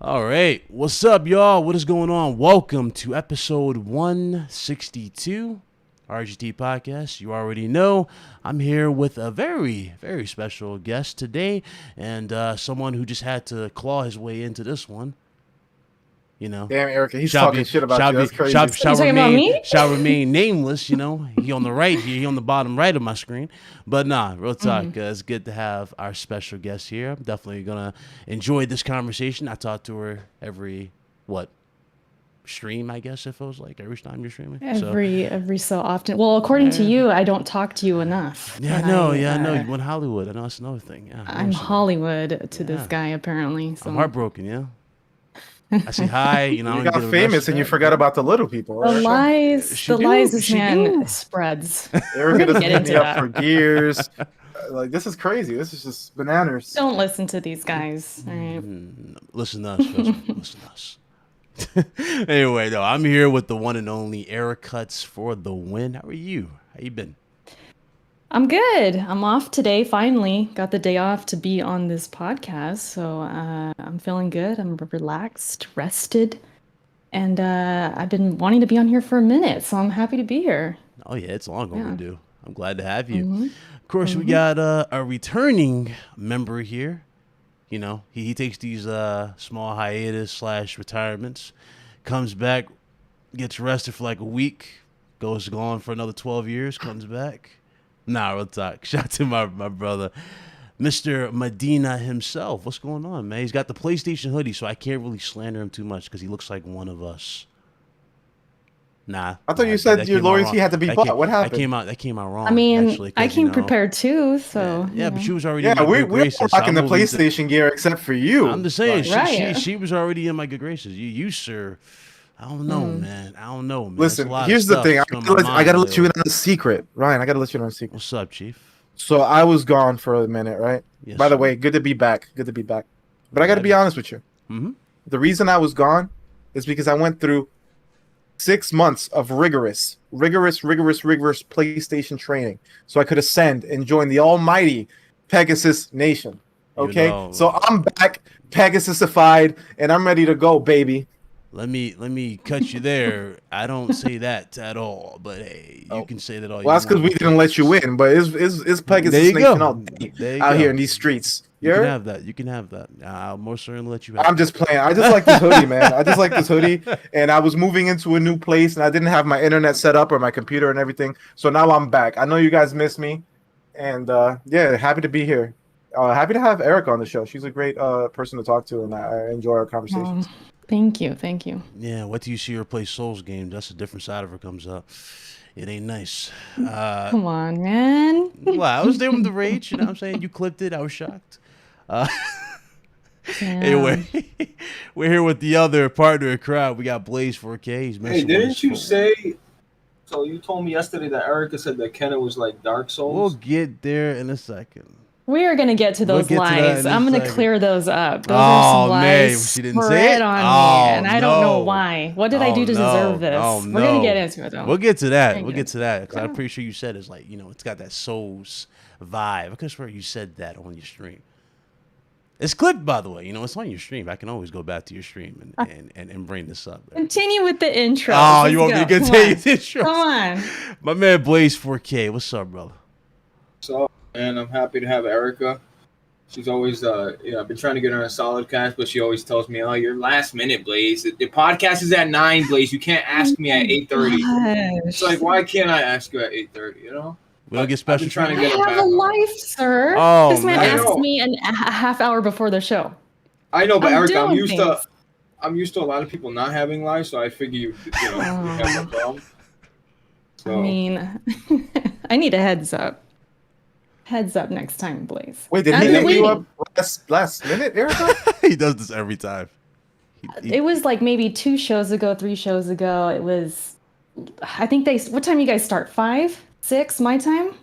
All right, what's up, y'all? What is going on? Welcome to episode 162, RGT podcast. You already know I'm here with a very, very special guest today, and someone who just had to claw his way into this one. You know, damn, Erica, he's talking shit about you. That's crazy. Shall remain nameless. You know, he on the right here, he on the bottom right of my screen. But nah, real talk. It's good to have our special guest here. I'm definitely gonna enjoy this conversation. I talk to her every stream, I guess it feels like every time you're streaming. Every so often. Well, according to you, I don't talk to you enough. Yeah, I know. I know. You went Hollywood. I know that's another thing. Yeah, I'm Hollywood to this guy apparently. So. I'm heartbroken. Yeah. I say hi, you know. You got famous and you forgot about the little people. The lies this man spreads. Erica doesn't hit me up for years. Like, this is crazy. This is just bananas. Don't listen to these guys. All right. Listen to us. Listen to us. Anyway, though, I'm here with the one and only Ericutz4TheWin. How are you? How you been? I'm good. I'm off today, finally. Got the day off to be on this podcast. So I'm feeling good. I'm relaxed, rested. And I've been wanting to be on here for a minute. So I'm happy to be here. Oh, yeah. It's long overdue. I'm glad to have you. Of course, we got a returning member here. You know, he takes these small hiatus / retirements, comes back, gets rested for like a week, goes gone for another 12 years, comes back. Nah, real talk. Shout out to my brother, Mr. Medina himself. What's going on, man? He's got the PlayStation hoodie, so I can't really slander him too much because he looks like one of us. Nah. I thought you said your loyalty had to be bought. What happened? That came out wrong. I mean, actually, I came prepared too, so. Yeah, but she was already. Yeah, we're rocking the PlayStation gear except for you. I'm just saying, she was already in my good graces. You, sir. I don't know, man. Listen, here's the thing. I gotta let you in on a secret, Ryan. I gotta let you in on a secret. What's up, Chief? So I was gone for a minute, right? Yes, By the way, good to be back. But I gotta be honest with you. The reason I was gone is because I went through 6 months of rigorous PlayStation training, so I could ascend and join the almighty Pegasus Nation. Okay, so I'm back, Pegasusified, and I'm ready to go, baby. Let me cut you there. I don't say that at all, but hey, you can say that all. Well, that's because we didn't let you in, but it's Pegasus Nation all day out here in these streets. You can have that. You can have that. I'll most certainly let you have I'm just playing. I just like this hoodie, man. I just like this hoodie, and I was moving into a new place, and I didn't have my internet set up or my computer and everything, so now I'm back. I know you guys miss me, and yeah, happy to be here. Happy to have Erica on the show. She's a great person to talk to, and I enjoy our conversations. Thank you. Yeah, what do you see her play Souls games? That's a different side of her comes up. It ain't nice. Come on, man. Well, I was there with the rage, you know what I'm saying? You clipped it, I was shocked. Anyway, we're here with the other partner in crowd. We got Blaze4K. He's hey, didn't you say... So you told me yesterday that Erica said that Kenna was like Dark Souls? We'll get there in a second. We are going to get to those lies. I'm going to clear those up. Those are some lies she didn't say it on me, and I don't know why. What did I do to deserve this? We're going to get into it, though. We'll get to that. Because I'm pretty sure you said it's like, you know, it's got that Souls vibe. I could swear you said that on your stream. It's clipped, by the way. You know, it's on your stream. I can always go back to your stream and bring this up. Continue with the intro. Oh, you want me to continue the intro? Come on. My man Blaze4K. What's up, brother? So, and I'm happy to have Erica. She's always, I've been trying to get her on a solid cast, but she always tells me, "Oh, you're last minute, Blaze. The podcast is at 9, Blaze. You can't ask me at 8:30." It's like, why can't I ask you at 8:30? You know, we don't get special. Trying to get I have a life, sir. Oh, this man asked me a half hour before the show. I know, but Erica, I'm used to a lot of people not having lives, so I figure you have a problem. So. I mean, I need a heads up. Heads up next time, Blaze. Wait, did he hit you up last minute, Erica? He does this every time. It was like maybe 3 shows ago. It was, I think what time you guys start? 5, 6, my time?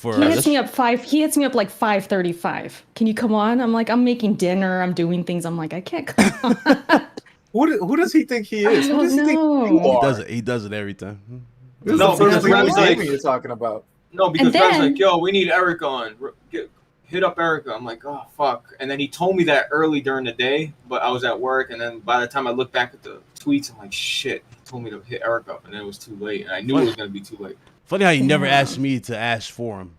He hits me up like 5:35. Can you come on? I'm like, I'm making dinner. I'm doing things. I'm like, I can't come on. Who does he think he is? Who does he think you are? He does it every time. This is the first thing you're talking about. No, because Fred's like, yo, we need Eric on. hit up Erica. I'm like, oh, fuck. And then he told me that early during the day, but I was at work. And then by the time I look back at the tweets, I'm like, shit, he told me to hit Erica up. And then it was too late. And I knew it was going to be too late. Funny how you never asked me to ask for him.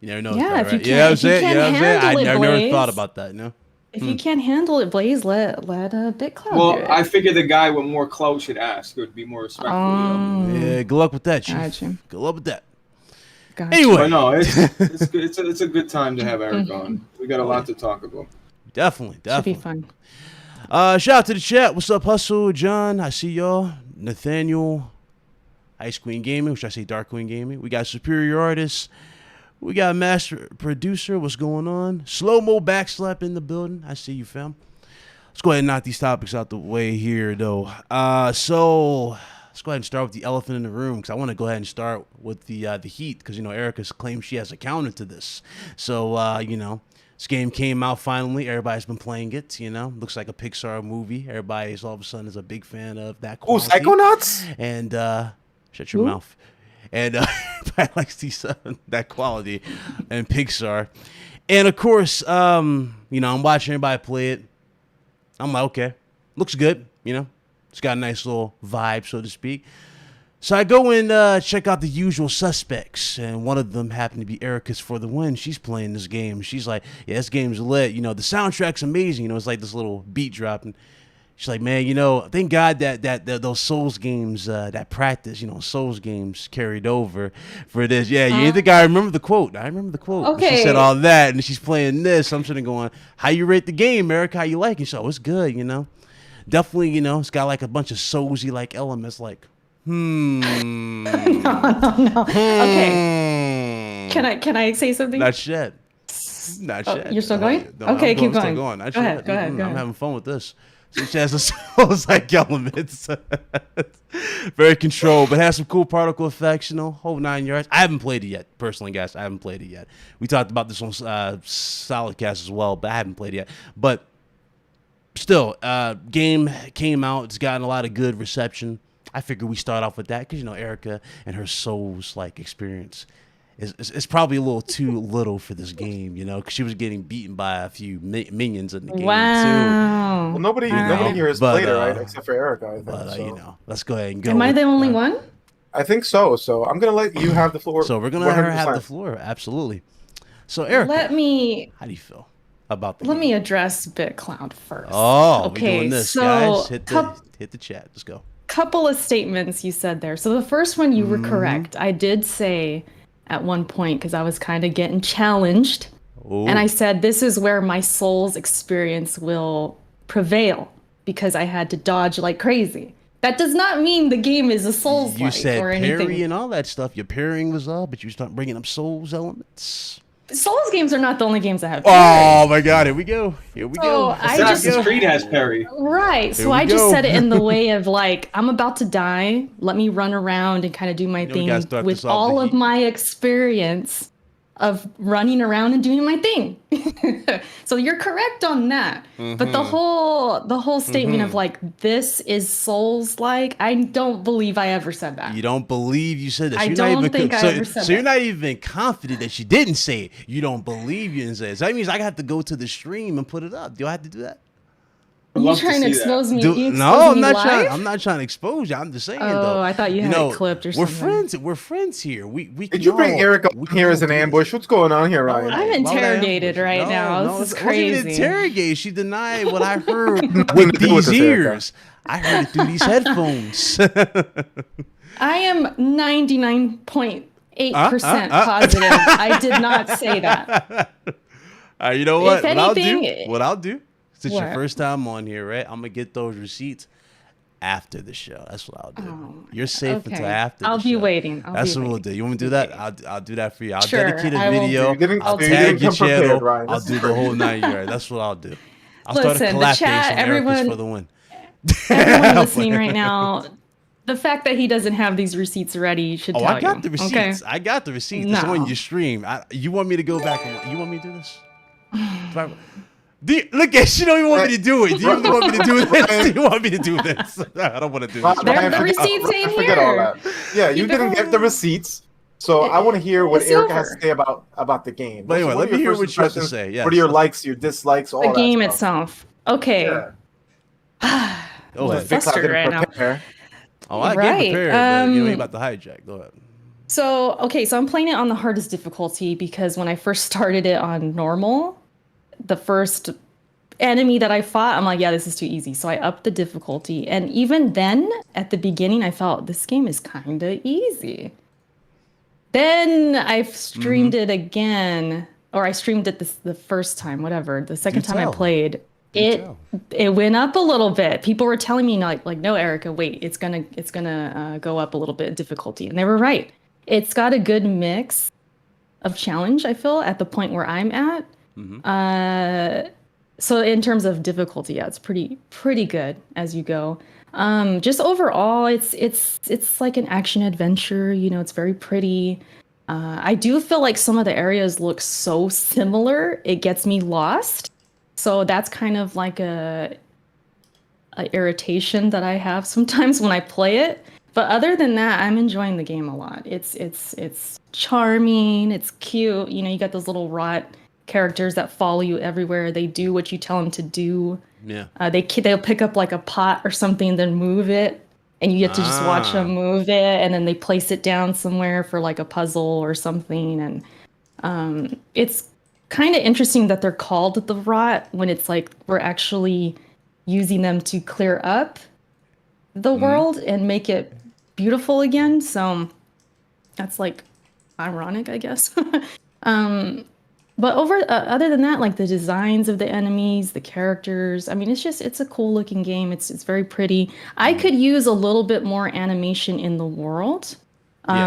You never know. Yeah, that, right? You know what I'm saying? You know what I'm saying? I never thought about that, you know? If you can't handle it, Blaze, let BitCloud Well, do it. I figured the guy with more clout should ask. It would be more respectful. Yeah, good luck with that, Chief. Gotcha. Good luck with that. Gotcha. Anyway. But no, it's good. It's a good time to have Eric on. We got a lot to talk about. Definitely. Should be fun. Shout out to the chat. What's up, Hustle, John? I see y'all. Nathaniel, Ice Queen Gaming, which I say Dark Queen Gaming. We got Superior Artists. We got Master Producer. What's going on? Slow-mo backslap in the building. I see you, fam. Let's go ahead and knock these topics out the way here, though. So let's go ahead and start with the elephant in the room, because I want to go ahead and start with the heat, because, you know, Erica's claimed she has a counter to this. So, you know, this game came out finally. Everybody's been playing it, you know. Looks like a Pixar movie. Everybody all of a sudden is a big fan of that quality. Oh, Psychonauts? And shut your mouth. And everybody likes these, that quality and Pixar. And, of course, you know, I'm watching everybody play it. I'm like, okay, looks good, you know. It's got a nice little vibe, so to speak. So I go and check out the usual suspects, and one of them happened to be Ericutz4TheWin. She's playing this game. She's like, yeah, this game's lit. You know, the soundtrack's amazing. You know, it's like this little beat dropping. She's like, man, you know, thank God that those Souls games, that practice, you know, Souls games carried over for this. Yeah, you think I remember the quote. I remember the quote. Okay. She said all that, and she's playing this. I'm sitting going, how you rate the game, Eric? How you like it? So it's good, you know. Definitely, you know, it's got like a bunch of Soulsy like elements, like, No. Okay. Can I say something? Not yet. Not yet. You're still going? No, okay, keep going. going. Go ahead. I'm having fun with this. She has a Souls like elements. Very controlled, but has some cool particle effects, you know, whole 9 yards. I haven't played it yet, personally, guys. I haven't played it yet. We talked about this on Solidcast as well, but I haven't played it yet. But still, game came out. It's gotten a lot of good reception. I figured we start off with that because, you know, Erica and her Souls like experience is probably a little too little for this game, you know, because she was getting beaten by a few minions in the game too. Well, nobody here has played it, right? Except for Erica, I think. But you know, let's go ahead and go. Am I the only one? I think so. So I'm gonna let you have the floor. So we're gonna let her have the floor, absolutely. So Erica, how do you feel about the game? Let me address BitCloud first. Oh, okay, we're doing this, so guys. Hit the chat. Let's go. Couple of statements you said there. So the first one, you were correct. I did say at one point, because I was kind of getting challenged, and I said this is where my Souls experience will prevail, because I had to dodge like crazy. That does not mean the game is a Souls-like You said or anything. parry and all that stuff. Your parrying was up, but you start bringing up Souls elements. Souls games are not the only games that have parry. Oh my God, here we go. Here we go. Assassin's Creed has parry. Right. So I just said it in the way of like, I'm about to die. Let me run around and kind of do my thing with all of my experience of running around and doing my thing. So you're correct on that. But the whole statement of like, this is Souls-like, I don't believe I ever said that. You don't believe you said that? I don't think I ever said that. So you're not even confident that she didn't say it. You don't believe you didn't say it. So that means I have to go to the stream and put it up. Do I have to do that? You trying to expose me? No, I'm not trying. I'm not trying to expose you. I'm just saying. Oh, I thought you had it clipped or something. We're friends here. We Did you bring Erica here as an ambush? What's going on here, Ryan? I'm interrogated right now. This is crazy. It wasn't interrogate. She denied what I heard with these ears. I heard it through these headphones. I am 99.8% positive. I did not say that. You know what? What I'll do. Since your first time on here, right? I'm gonna get those receipts after the show. That's what I'll do. Oh, You're safe until after. I'll be waiting. That's what we'll do. You want me to do that? I'll do that for you. I'll sure, dedicate a video. I'll tag your channel. I'll do the whole 9 yards. That's what I'll do. I'll start a collab page on Ericutz4TheWin. Everyone listening right now, the fact that he doesn't have these receipts ready should tell you. I got the receipts. Okay? I got the receipts. It's on your stream. You want me to go back and you want me to do this? Look at you don't even want me to do it. Do you even want me to do this? Do you want me to do this? I don't want to do this. The receipts ain't here. Forget all that. Yeah, you didn't get the receipts. So I want to hear what It's Erica has over. to say about the game. But anyway, So let me hear what you have to impressions? say. Yes. What are your likes, your dislikes, all The that game stuff? itself. Okay. Yeah. I'm Go a little ahead. Big Cloud flustered didn't right now. prepare. Oh, I came Right. prepared, but you about to hijack. Go ahead. So I'm playing it on the hardest difficulty because when I first started it on normal, the first enemy that I fought, I'm like, yeah, this is too easy. So I upped the difficulty. And even then, at the beginning, I felt this game is kind of easy. Then I streamed it again, or I streamed it the first time, whatever. The second time I played, it went up a little bit. People were telling me like, no, Erica, wait, it's gonna go up a little bit in difficulty, and they were right. It's got a good mix of challenge, I feel, at the point where I'm at. So in terms of difficulty, yeah, it's pretty good as you go. Just overall, it's like an action adventure. You know, it's very pretty. I do feel like some of the areas look so similar, it gets me lost. So that's kind of like a irritation that I have sometimes when I play it. But other than that, I'm enjoying the game a lot. It's charming, it's cute. You know, you got those little rot characters that follow you everywhere. They do what you tell them to do. Yeah. They'll pick up like a pot or something, then move it, and you get to just watch them move it, and then they place it down somewhere for like a puzzle or something. And it's kind of interesting that they're called the rot when it's like we're actually using them to clear up the world and make it beautiful again. So that's like ironic, I guess. But other than that, like the designs of the enemies, the characters, I mean, it's a cool looking game. It's very pretty. I could use a little bit more animation in the world.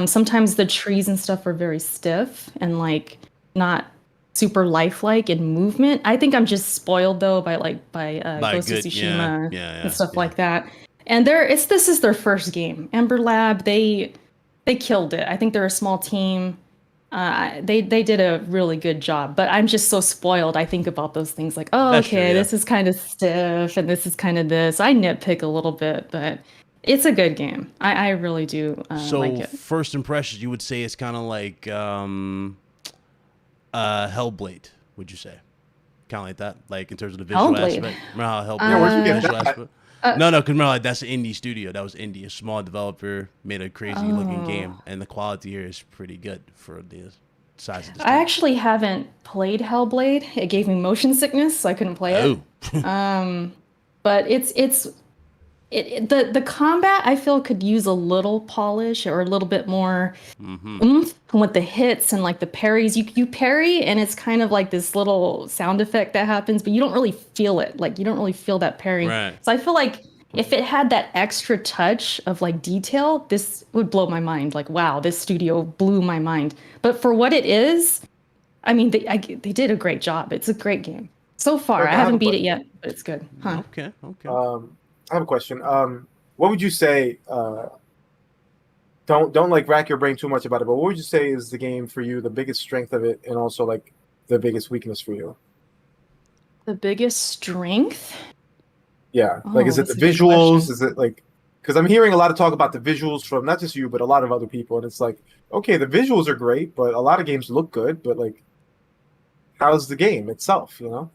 Sometimes the trees and stuff are very stiff and like not super lifelike in movement. I think I'm just spoiled though by Ghost of Tsushima and stuff like that. And this is their first game. Ember Lab, they killed it. I think they're a small team. They did a really good job, but I'm just so spoiled. I think about those things like, oh, that's okay, true, this is kind of stiff and this is kind of this. I nitpick a little bit, but it's a good game. I really do like it. So first impressions, you would say it's kind of like Hellblade, would you say? Kind of like that? Like in terms of the visual aspect? Remember how Hellblade was the visual aspect? No, because remember, like, that's an indie studio. That was indie. A small developer made a crazy looking game, and the quality here is pretty good for the size of the studio. I actually haven't played Hellblade. It gave me motion sickness, so I couldn't play it. But the combat I feel could use a little polish or a little bit more oomph with the hits and like the parries. You parry and it's kind of like this little sound effect that happens, but you don't really feel it. Like you don't really feel that parry. Right. So I feel like if it had that extra touch of like detail, this would blow my mind. Like, wow, this studio blew my mind. But for what it is, I mean, they did a great job. It's a great game so far. I haven't beat it yet, but it's good. Huh. Okay. I have a question. What would you say? Don't like rack your brain too much about it. But what would you say is the game for you, the biggest strength of it, and also like the biggest weakness for you? The biggest strength? Yeah, like is it the visuals? Is it like? Because I'm hearing a lot of talk about the visuals from not just you, but a lot of other people, and it's like, okay, the visuals are great, but a lot of games look good, but like, how's the game itself? You know?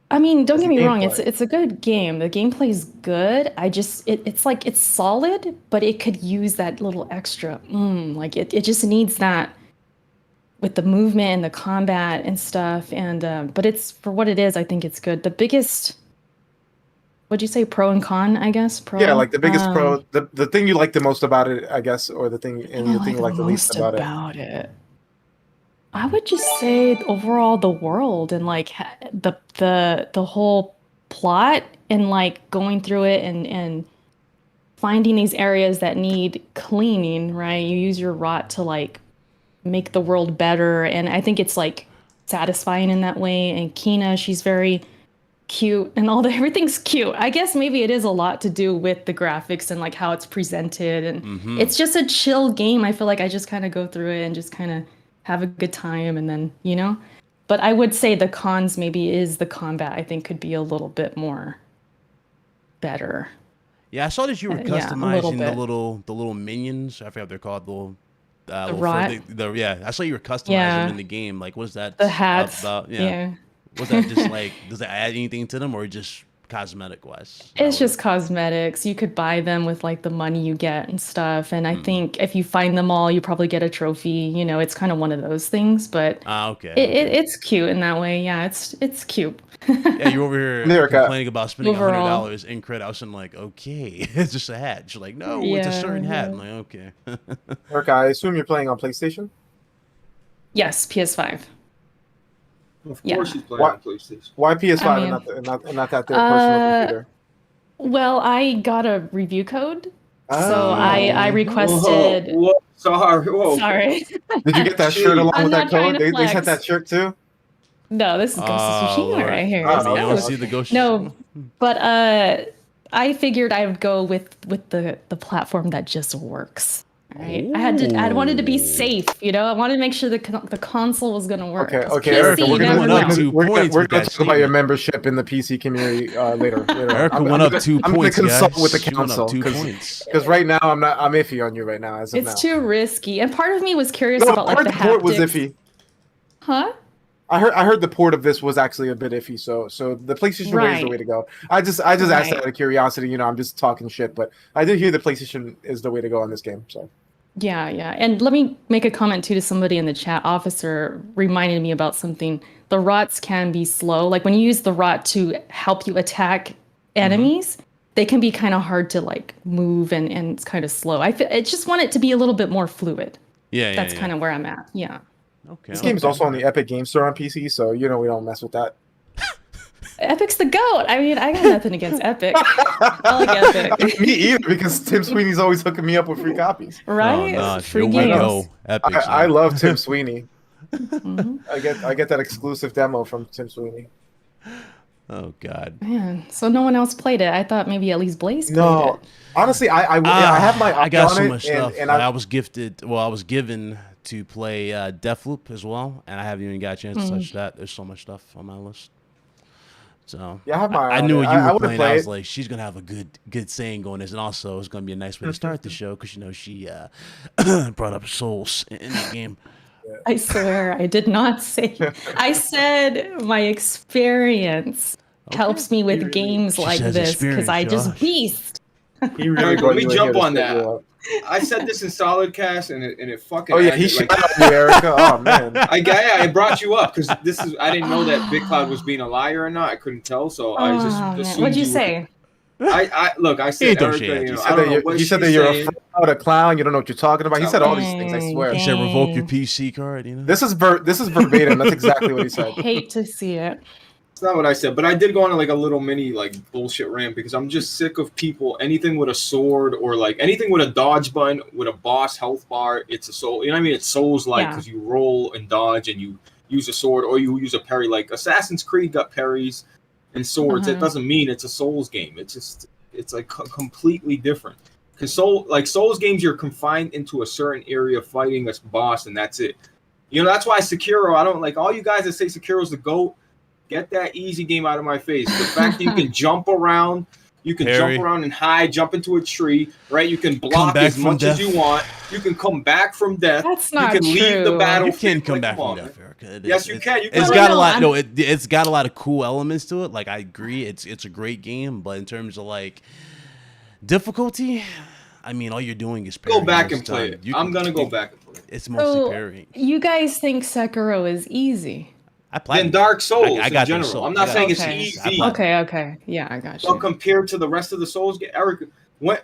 I mean, don't get me wrong, it's a good game. The gameplay is good. It's like it's solid, but it could use that little extra. Like it just needs that with the movement and the combat and stuff. And but it's for what it is, I think it's good. The biggest, what'd you say, pro and con, I guess? Yeah, like the biggest pro, the thing you like the most about it, I guess, or the thing and the thing you like the least about it. I would just say overall the world and like the whole plot and like going through it and finding these areas that need cleaning, right? You use your rot to like make the world better, and I think it's like satisfying in that way. And Kina, she's very cute and everything's cute. I guess maybe it is a lot to do with the graphics and like how it's presented, and it's just a chill game. I feel like I just kind of go through it and just kind of have a good time, and then, you know. But I would say the cons maybe is the combat. I think could be a little bit more better. Yeah, I saw that you were customizing the little minions. I forgot what they're called. The rot. I saw you were customizing them in the game. Like, what's that the hats about? Yeah. Was that just like, does that add anything to them or just cosmetic wise? It's just cosmetics. You could buy them with like the money you get and stuff. And I think if you find them all, you probably get a trophy. You know, it's kind of one of those things. But it's cute in that way. Yeah, it's cute. Yeah, you're over here complaining about spending $100 in credit. I was like, okay, it's just a hat. She's like, no, it's a certain hat. I'm like, okay. Erica, I assume you're playing on PlayStation? Yes, PS5. Of course she's playing on PlayStation. Why PS5 and not that their personal computer? Well, I got a review code. So I requested... Sorry. Did you get that shirt along with that code? They sent that shirt too? No, this is Ghost of Tsushima right here. I want to see the Ghost. No, but I figured I would go with the platform that just works. Right? I wanted to be safe, you know. I wanted to make sure the console was gonna work. Okay, Erica, we're gonna talk about your membership in the PC community later. Erica went up 2 points. I'm gonna consult with the council because right now I'm iffy on you right now. It's too risky, and part of me was curious about like the haptics. Port was iffy. Huh? I heard the port of this was actually a bit iffy, so the PlayStation way is the way to go. I just asked that out of curiosity. You know, I'm just talking shit, but I did hear the PlayStation is the way to go on this game. So yeah, and let me make a comment too to somebody in the chat. Officer reminded me about something. The rots can be slow. Like when you use the rot to help you attack enemies, they can be kind of hard to like move and it's kind of slow. I just want it to be a little bit more fluid. That's kind of where I'm at. Yeah. Okay. This game is also on the Epic Game Store on PC, so you know we don't mess with that. Epic's the GOAT. I mean, I got nothing against Epic. I like Epic. Me either, because Tim Sweeney's always hooking me up with free copies. Right? Oh, free games. Epic, I love Tim Sweeney. I get that exclusive demo from Tim Sweeney. Oh God. Man, so no one else played it. I thought maybe at least Blaze played it. Honestly, I have my. I got so much stuff. And I was gifted. Well, I was given to play Deathloop as well, and I haven't even got a chance to touch that. There's so much stuff on my list. So yeah, I knew what you were playing. I was like, she's gonna have a good saying going this, and also it's gonna be a nice way to start the show because you know she brought up souls in the game. I swear I did not say. I said my experience helps me with games like this because I just beast. Let me jump on that. I said this in Solid Cast and it fucking. Oh yeah, he shot at you, Erica. Oh man. I brought you up because I didn't know that Big Cloud was being a liar or not. I couldn't tell, so I just what'd you say? I said Erica. He said that you're a clown. You don't know what you're talking about. He said all these things. I swear. He said revoke your PC card. You know. This is verbatim. That's exactly what he said. I hate to see it. It's not what I said, but I did go on like a little mini like bullshit rant because I'm just sick of people. Anything with a sword or like anything with a dodge button with a boss health bar, it's a soul. You know what I mean? It's Souls like because you roll and dodge and you use a sword or you use a parry. Like Assassin's Creed got parries and swords. It doesn't mean it's a Souls game. It's like completely different. Because Souls games, you're confined into a certain area fighting a boss and that's it. You know that's why Sekiro. I don't like all you guys that say Sekiro's the GOAT. Get that easy game out of my face. The fact that you can jump around, and hide, jump into a tree, right? You can block as much as you want. You can come back from death. That's not true. You can leave the battle. You can come back from death, Erica. Yes, you can. It's got a lot. No, it's got a lot of cool elements to it. Like I agree, it's a great game, but in terms of like difficulty, I mean, all you're doing is go back and play it. I'm gonna go back and play it. It's mostly parrying. You guys think Sekiro is easy? Than Dark Souls I got in general. I'm not saying it's easy. Okay. Yeah, I got you. But compared to the rest of the Souls, Eric,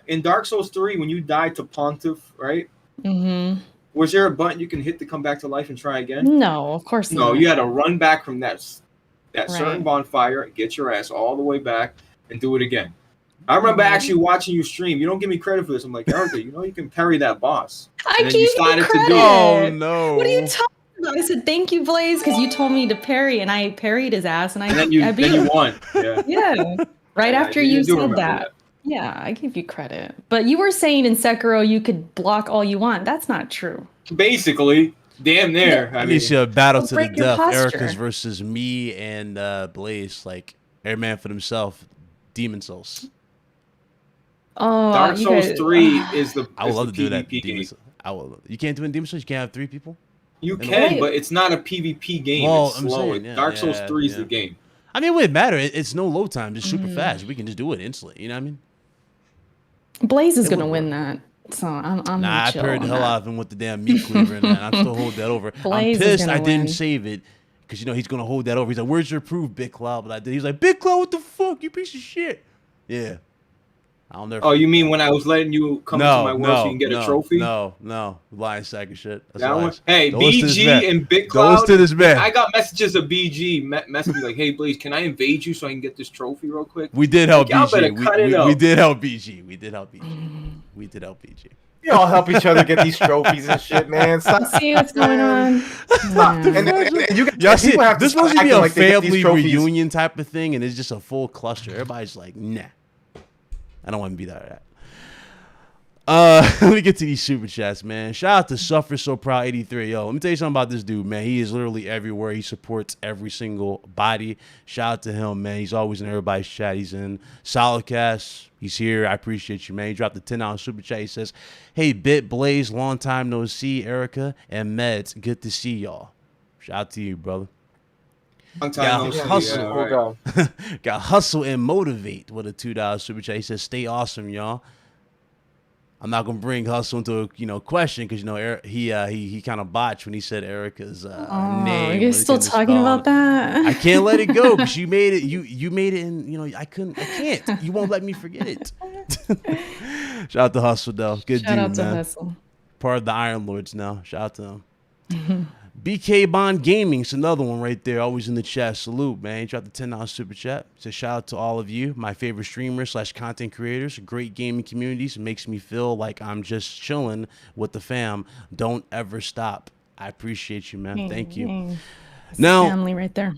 in Dark Souls 3, when you died to Pontiff, right? Mm-hmm. Was there a button you can hit to come back to life and try again? No, of course not. No, you had to run back from that certain bonfire, get your ass all the way back, and do it again. I remember actually watching you stream. You don't give me credit for this. I'm like, Erica, you know you can parry that boss. I gave you credit. Oh, no. What are you talking I said, thank you, Blaze, because you told me to parry, and I parried his ass, and then you won. Yeah. Right after you said that. Yeah, I give you credit. But you were saying in Sekiro you could block all you want. That's not true. Basically, damn near. I mean, a battle to the death. Erica's versus me and Blaze, like every man for himself. Demon Souls. Oh, Dark Souls 3 is the. I would love to do that. You can't do it in Demon Souls. You can't have 3 people. You can, but it's not a PvP game. Well, it's slow. Dark Souls 3 is the game. I mean, it wouldn't matter. It's no load time. It's super fast. We can just do it instantly. You know what I mean? Blaze is gonna win that. So I'm I paired the hell out of him with the damn meat cleaver, and I'm still holding that over. I'm pissed I didn't save it because he's gonna hold that over. He's like, "Where's your proof, Big Cloud?" But I did. He's like, "Big Cloud, what the fuck, you piece of shit?" Yeah. I'll never. Oh, you mean when I was letting you come into my world so you can get a trophy? No, lying sack of shit. Hey, BG and Big Cloud. Those to this man. I got messages of BG messaging me like, "Hey, Blaze, can I invade you so I can get this trophy real quick?" We did help BG. We did help BG. We did help BG. We all help each other get these trophies and shit, man. Stop. See what's going on. Stop. And y'all see, this supposed to be a family reunion type of thing, and it's just a full cluster. Everybody's like, nah. I don't want to be that. Let me get to these super chats, man. Shout out to Suffer So Proud 83. Yo, let me tell you something about this dude, man. He is literally everywhere. He supports every single body. Shout out to him, man. He's always in everybody's chat. He's in Solidcast. He's here. I appreciate you, man. He dropped the $10 super chat. He says, "Hey, Bit Blaze, long time no see. Erica and Meds, good to see y'all." Shout out to you, brother. Got hustle and motivate with a $2 super chat. He says, "Stay awesome, y'all." I'm not gonna bring hustle into a question because he kind of botched when he said Erica's name. You're still talking about that? I can't let it go because you made it. You made it, and I can't. You won't let me forget it. Shout out to Hustle though. Good Shout dude, out to man. Hustle. Part of the Iron Lords now. Shout out to him. BK Bond Gaming, it's another one right there, always in the chat. Salute, man. He dropped the $10 super chat. So shout out to all of you, my favorite streamers / content creators, great gaming communities. It makes me feel like I'm just chilling with the fam. Don't ever stop. I appreciate you, man. Thank you. Now, family right there.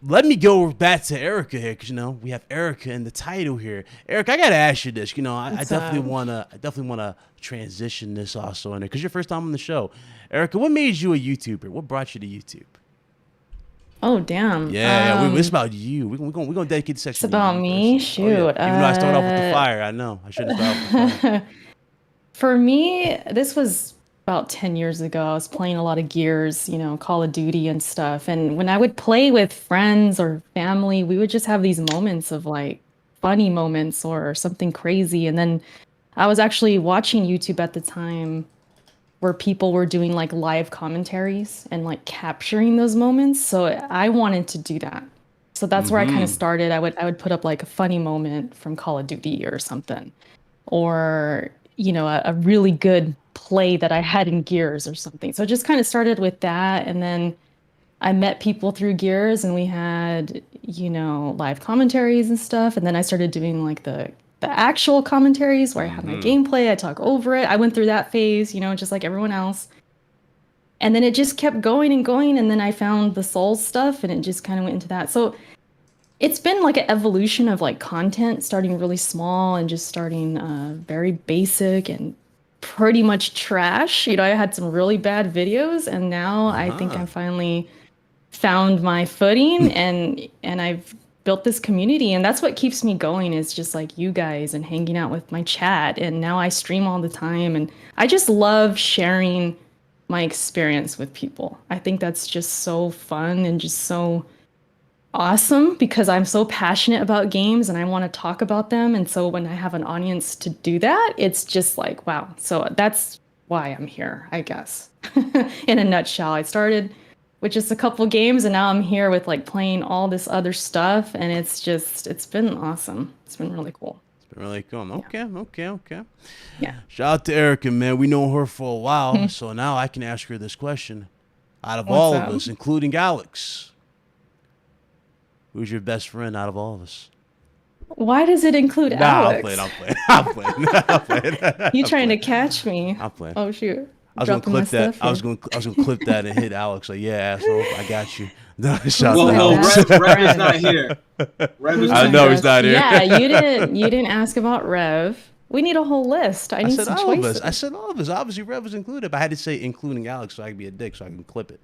Let me go back to Erica here because we have Erica in the title here. Erica, I gotta ask you this. I definitely wanna transition this also in there because your first time on the show. Erica, what made you a YouTuber? What brought you to YouTube? Oh damn! Yeah, it's about you. We're gonna dedicate the section. It's about me. Shoot. Oh, yeah. Even though I started off with the fire, I know I should have started off with the fire. For me, this was about 10 years ago. I was playing a lot of Gears, Call of Duty and stuff. And when I would play with friends or family, we would just have these moments of like funny moments or something crazy. And then I was actually watching YouTube at the time where people were doing like live commentaries and like capturing those moments. So I wanted to do that. So that's where I kind of started. I would put up like a funny moment from Call of Duty or something, or a really good play that I had in Gears or something. So it just kind of started with that, and then I met people through Gears, and we had live commentaries and stuff. And then I started doing like the actual commentaries where I had my gameplay, I talk over it. I went through that phase, just like everyone else. And then it just kept going and going. And then I found the Souls stuff and it just kind of went into that. So it's been like an evolution of like content, starting really small and just starting very basic and pretty much trash. I had some really bad videos, and now I think I finally found my footing and I've built this community, and that's what keeps me going, is just like you guys and hanging out with my chat. And now I stream all the time, and I just love sharing my experience with people. I think that's just so fun and just so awesome because I'm so passionate about games and I want to talk about them. And so when I have an audience to do that, it's just like, wow. So that's why I'm here, I guess. In a nutshell, I started with just a couple games, and now I'm here with like playing all this other stuff, and it's been awesome. It's been really cool. It's been really cool. Okay. Yeah. Shout out to Erica, man. We know her for a while, so now I can ask her this question. Out of all of us, including Alex, who's your best friend out of all of us? Why does it include Alex? I'm playing. You trying to catch me? I'm playing. Oh shoot. I was gonna clip that. I was gonna clip that and hit Alex. Like, yeah, asshole, I got you. Shout out to Alex. Rev is not here. I know he's not here. Yeah, you didn't ask about Rev. We need a whole list. I need some choices. I said all of us. Obviously, Rev was included, but I had to say including Alex so I could be a dick so I can clip it.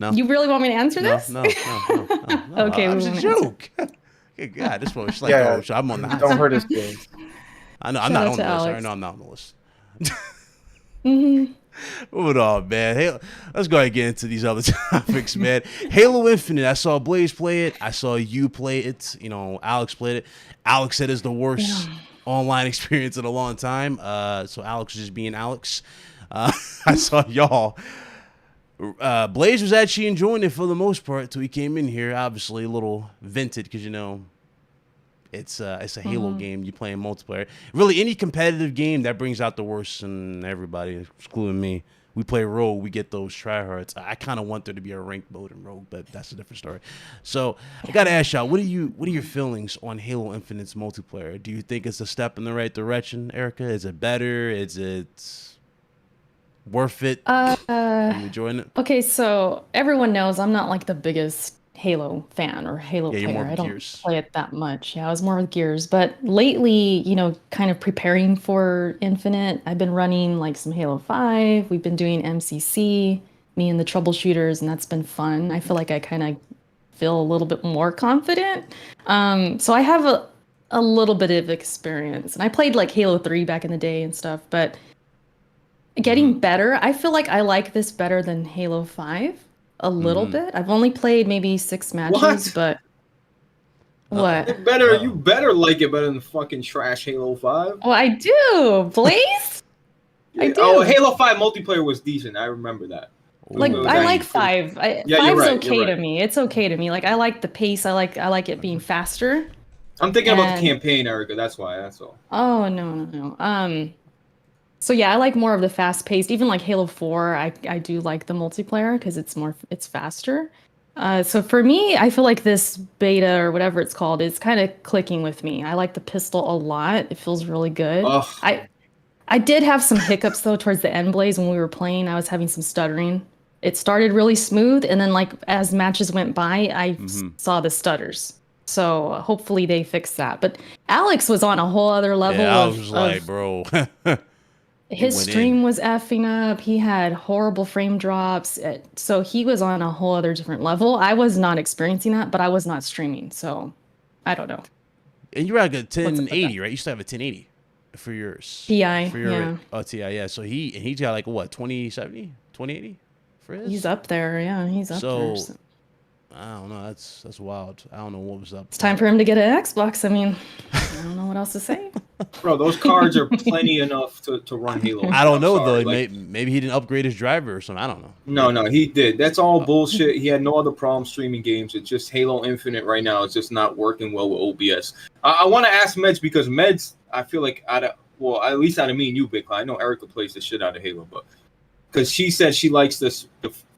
No. You really want me to answer this? No. Okay, it was a joke. Good God, this one was like, I'm on the hot Don't hurt his feelings. I know I'm not on the list. I know I'm not on the list. Moving on, man. Hey, let's go ahead and get into these other topics, man. Halo Infinite. I saw Blaze play it. I saw you play it. You know, Alex played it. Alex said it's the worst online experience in a long time. So Alex is just being Alex. I saw y'all. Blaze was actually enjoying it for the most part till he came in here. Obviously, a little vented because, you know, it's a Halo game. You playing multiplayer. Really, any competitive game that brings out the worst in everybody, excluding me. We play Rogue. We get those tryhards. I kind of want there to be a ranked mode in Rogue, but that's a different story. So I gotta ask y'all, what are your feelings on Halo Infinite's multiplayer? Do you think it's a step in the right direction, Erica? Is it better? Is it worth it? Are you enjoying it? Okay, so everyone knows I'm not like the biggest Halo fan or Halo player. I don't play it that much. Yeah, I was more with Gears. But lately, you know, kind of preparing for Infinite, I've been running like some Halo 5. We've been doing MCC, me and the troubleshooters, and that's been fun. I feel like I kind of feel a little bit more confident. So I have a little bit of experience. And I played like Halo 3 back in the day and stuff, but getting better. I feel like I like this better than Halo 5. A little bit. I've only played maybe 6 matches, but what? You better like it better than fucking trash Halo 5. Well, I do, Blaze. I do. Oh, Halo 5 multiplayer was decent. I remember that. Like I like 5. 5's okay to me. It's okay to me. Like I like the pace. I like it being faster. I'm thinking about the campaign, Erica. That's why. That's all. Oh no. So yeah, I like more of the fast-paced. Even like Halo 4, I do like the multiplayer because it's faster. So for me, I feel like this beta or whatever it's called is kind of clicking with me. I like the pistol a lot. It feels really good. I did have some hiccups though towards the end, Blaze, when we were playing. I was having some stuttering. It started really smooth, and then like as matches went by, I saw the stutters. So hopefully they fix that. But Alex was on a whole other level. Yeah, I was like, bro. His stream was effing up. He had horrible frame drops. So he was on a whole other different level. I was not experiencing that, but I was not streaming. So I don't know. And you're at a 1080, right? You still have a 1080 for yours. TI, for your, yeah. Oh, TI, yeah. So he's got like what, 2070, 2080 for his? He's up there, yeah. He's up there. So I don't know. That's wild. I don't know what was up. It's time for him to get an Xbox. I mean, I don't know what else to say. Bro, those cards are plenty enough to run Halo. I don't know though. Like, maybe he didn't upgrade his driver or something. I don't know. No, he did. That's all bullshit. He had no other problem streaming games. It's just Halo Infinite right now. It's just not working well with OBS. I want to ask Meds because Meds, I feel like at least out of me and you, Big Cloud. I know Erica plays the shit out of Halo, but because she said she likes the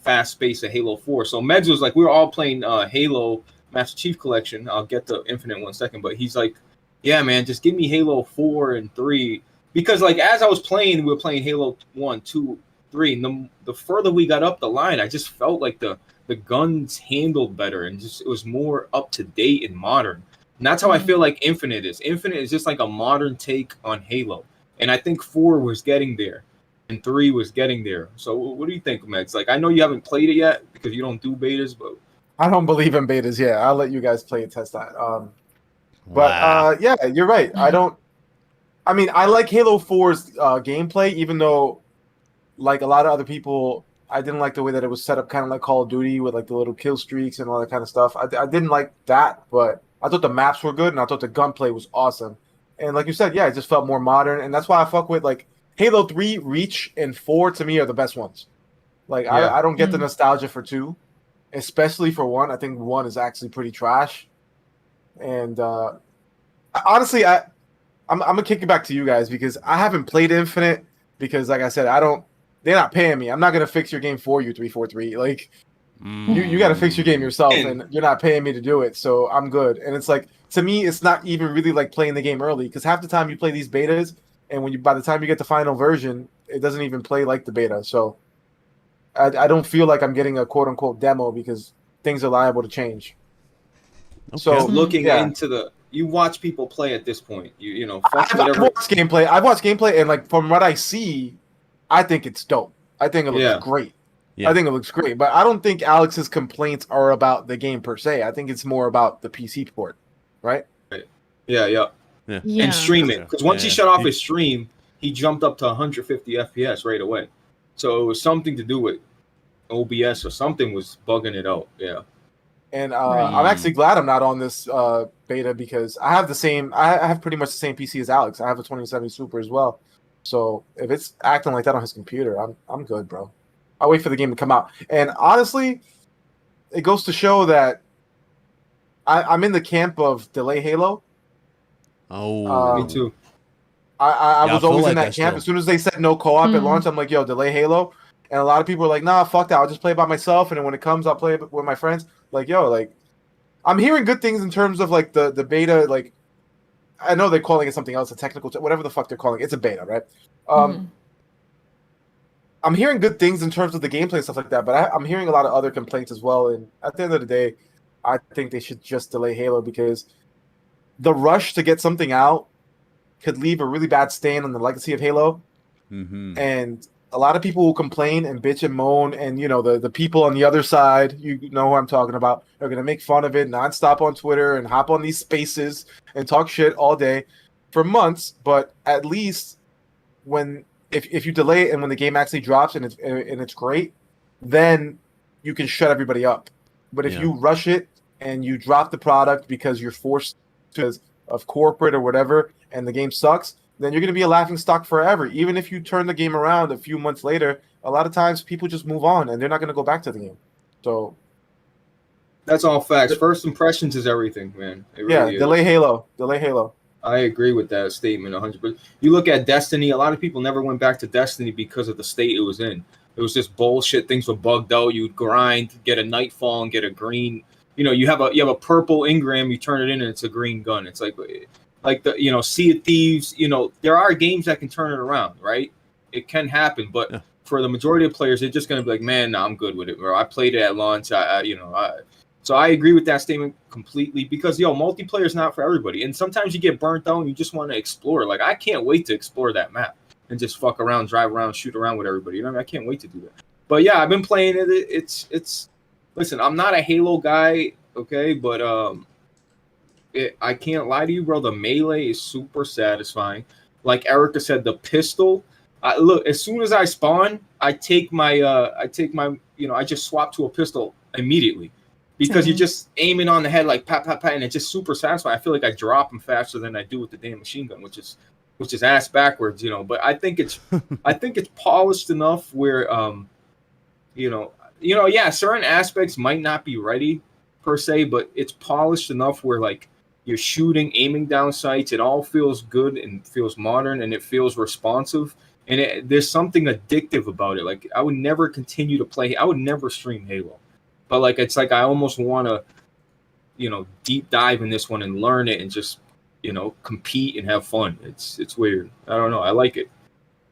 fast pace of Halo 4. So Meds was like, we were all playing Halo Master Chief Collection. I'll get the Infinite in 1 second, but he's like, yeah, man, just give me Halo 4 and 3. Because, like, as I was playing, we were playing Halo 1, 2, 3. And the further we got up the line, I just felt like the guns handled better and just it was more up to date and modern. And that's how I feel like Infinite is. Infinite is just like a modern take on Halo. And I think 4 was getting there. And 3 was getting there. So what do you think, Meds? Like, I know you haven't played it yet because you don't do betas, but I don't believe in betas. Yeah, I'll let you guys play and test that. But yeah, you're right. I like Halo 4's gameplay, even though, like a lot of other people, I didn't like the way that it was set up, kind of like Call of Duty with like the little kill streaks and all that kind of stuff. I didn't like that, but I thought the maps were good and I thought the gunplay was awesome. And like you said, yeah, it just felt more modern, and that's why I fuck with like Halo 3, Reach, and 4 to me are the best ones. Like I don't get the nostalgia for 2, especially for 1. I think 1 is actually pretty trash. And honestly, I'm gonna kick it back to you guys because I haven't played Infinite because, like I said, they're not paying me. I'm not gonna fix your game for you, 343. Like you got to fix your game yourself, and you're not paying me to do it. So I'm good. And it's like, to me, it's not even really like playing the game early because half the time you play these betas, and by the time you get the final version, it doesn't even play like the beta. So I don't feel like I'm getting a quote unquote demo because things are liable to change. Okay. So looking into you watch people play at this point. You know, I've watched gameplay. I've watched gameplay, and like from what I see, I think it's dope. I think it looks great. Yeah. I think it looks great, but I don't think Alex's complaints are about the game per se. I think it's more about the PC port, right? Yeah. And streaming, because once he shut off his stream, he jumped up to 150 FPS right away. So it was something to do with OBS or something was bugging it out. Yeah. And I'm actually glad I'm not on this beta because I have pretty much the same PC as Alex. I have a 2070 Super as well. So if it's acting like that on his computer, I'm good, bro. I'll wait for the game to come out. And honestly, it goes to show that I'm in the camp of delay Halo. Oh, me too. I was always in that camp. Still. As soon as they said no co-op at launch, I'm like, yo, delay Halo. And a lot of people are like, nah, fuck that. I'll just play it by myself. And then when it comes, I'll play it with my friends. Like, yo, like, I'm hearing good things in terms of like the beta. Like, I know they're calling it something else, a technical, whatever the fuck they're calling it. It's a beta, right? I'm hearing good things in terms of the gameplay and stuff like that, but I'm hearing a lot of other complaints as well. And at the end of the day, I think they should just delay Halo because the rush to get something out could leave a really bad stain on the legacy of Halo. And a lot of people will complain and bitch and moan, and you know the people on the other side, you know who I'm talking about, are gonna make fun of it nonstop on Twitter and hop on these spaces and talk shit all day for months. But at least if you delay it and when the game actually drops and it's great, then you can shut everybody up. But if you rush it and you drop the product because you're forced to of corporate or whatever, and the game sucks, then you're going to be a laughing stock forever. Even if you turn the game around a few months later, a lot of times people just move on and they're not going to go back to the game. So that's all facts. First impressions is everything, man. It really is. Delay Halo. I agree with that statement 100%. You look at Destiny, a lot of people never went back to Destiny because of the state it was in. It was just bullshit. Things were bugged out. You'd grind, get a Nightfall and get a green. You know, you have a purple Ingram, you turn it in and it's a green gun. It's like the, you know, Sea of Thieves, you know, there are games that can turn it around, right? It can happen, but for the majority of players, they're just going to be like, man, nah, I'm good with it, bro. I played it at launch. So I agree with that statement completely because, multiplayer is not for everybody. And sometimes you get burnt out and you just want to explore. Like, I can't wait to explore that map and just fuck around, drive around, shoot around with everybody. You know what I mean? I can't wait to do that. But yeah, I've been playing it. It's listen, I'm not a Halo guy, okay? But I can't lie to you, bro. The melee is super satisfying. Like Erica said, the pistol. Look, as soon as I spawn, I take my, I just swap to a pistol immediately. Because you're just aiming on the head like pat, pat, pat, and it's just super satisfying. I feel like I drop them faster than I do with the damn machine gun, which is ass backwards, you know. But I think it's polished enough where, certain aspects might not be ready per se, but it's polished enough where like you're shooting, aiming down sights. It all feels good and feels modern and it feels responsive. And there's something addictive about it. Like I would never continue to play. I would never stream Halo. But like it's like I almost want to, deep dive in this one and learn it and just, compete and have fun. It's weird. I don't know. I like it.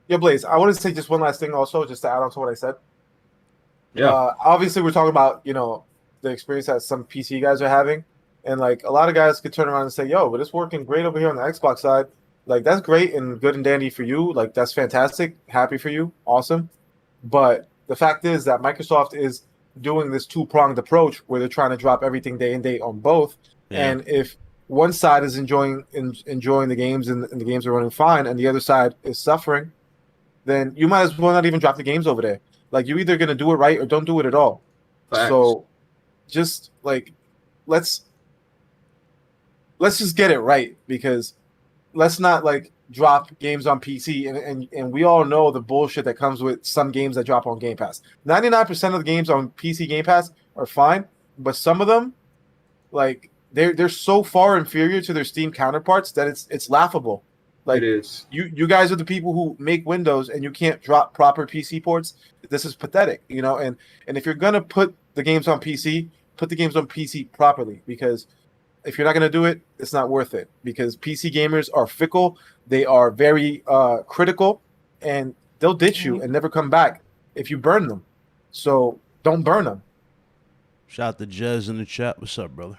Yeah, Blaze. I want to say just one last thing also, just to add on to what I said. Yeah. Obviously, we're talking about the experience that some PC guys are having, and like a lot of guys could turn around and say, "Yo, but it's working great over here on the Xbox side." Like that's great and good and dandy for you. Like that's fantastic. Happy for you. Awesome. But the fact is that Microsoft is doing this two-pronged approach where they're trying to drop everything day and date on both. Yeah. And if one side is enjoying the games and the games are running fine and the other side is suffering, then you might as well not even drop the games over there. Like you're either going to do it right or don't do it at all. Facts. So just like let's just get it right, because let's not like drop games on PC and we all know the bullshit that comes with some games that drop on Game Pass. 99% of the games on PC Game Pass are fine, but some of them, like they're so far inferior to their Steam counterparts that it's laughable. Like it is. You guys are the people who make Windows and you can't drop proper PC ports. This is pathetic, and if you're gonna put the games on PC, put the games on PC properly, because if you're not going to do it, it's not worth it, because PC gamers are fickle. They are very critical, and they'll ditch you and never come back if you burn them. So don't burn them. Shout out to Jez in the chat. What's up, brother?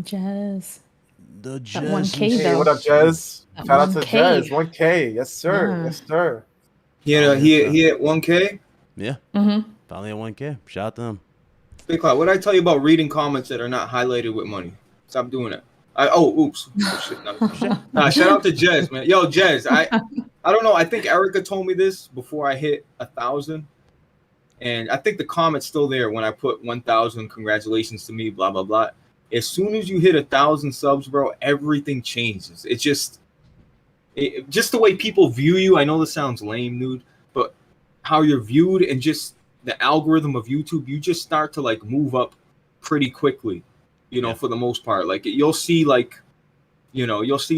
Jez. The Jez. 1K, hey, though. what up, Jez? That Shout out to 1K. Jez. 1K. Yes, sir. Yeah. Yes, sir. He hit 1K? Yeah. Mm-hmm. Finally at 1K. Shout out to him. Big Cloud, what did I tell you about reading comments that are not highlighted with money? Stop doing that. Oops. Oh, shit. Nah, shout out to Jez, man. Yo, Jez, I don't know. I think Erica told me this before I hit 1,000. And I think the comment's still there when I put 1,000 congratulations to me, blah, blah, blah. As soon as you hit 1,000 subs, bro, everything changes. It's just the way people view you. I know this sounds lame, dude, but how you're viewed and just the algorithm of YouTube, you just start to like move up pretty quickly, you know, for the most part. Like you'll see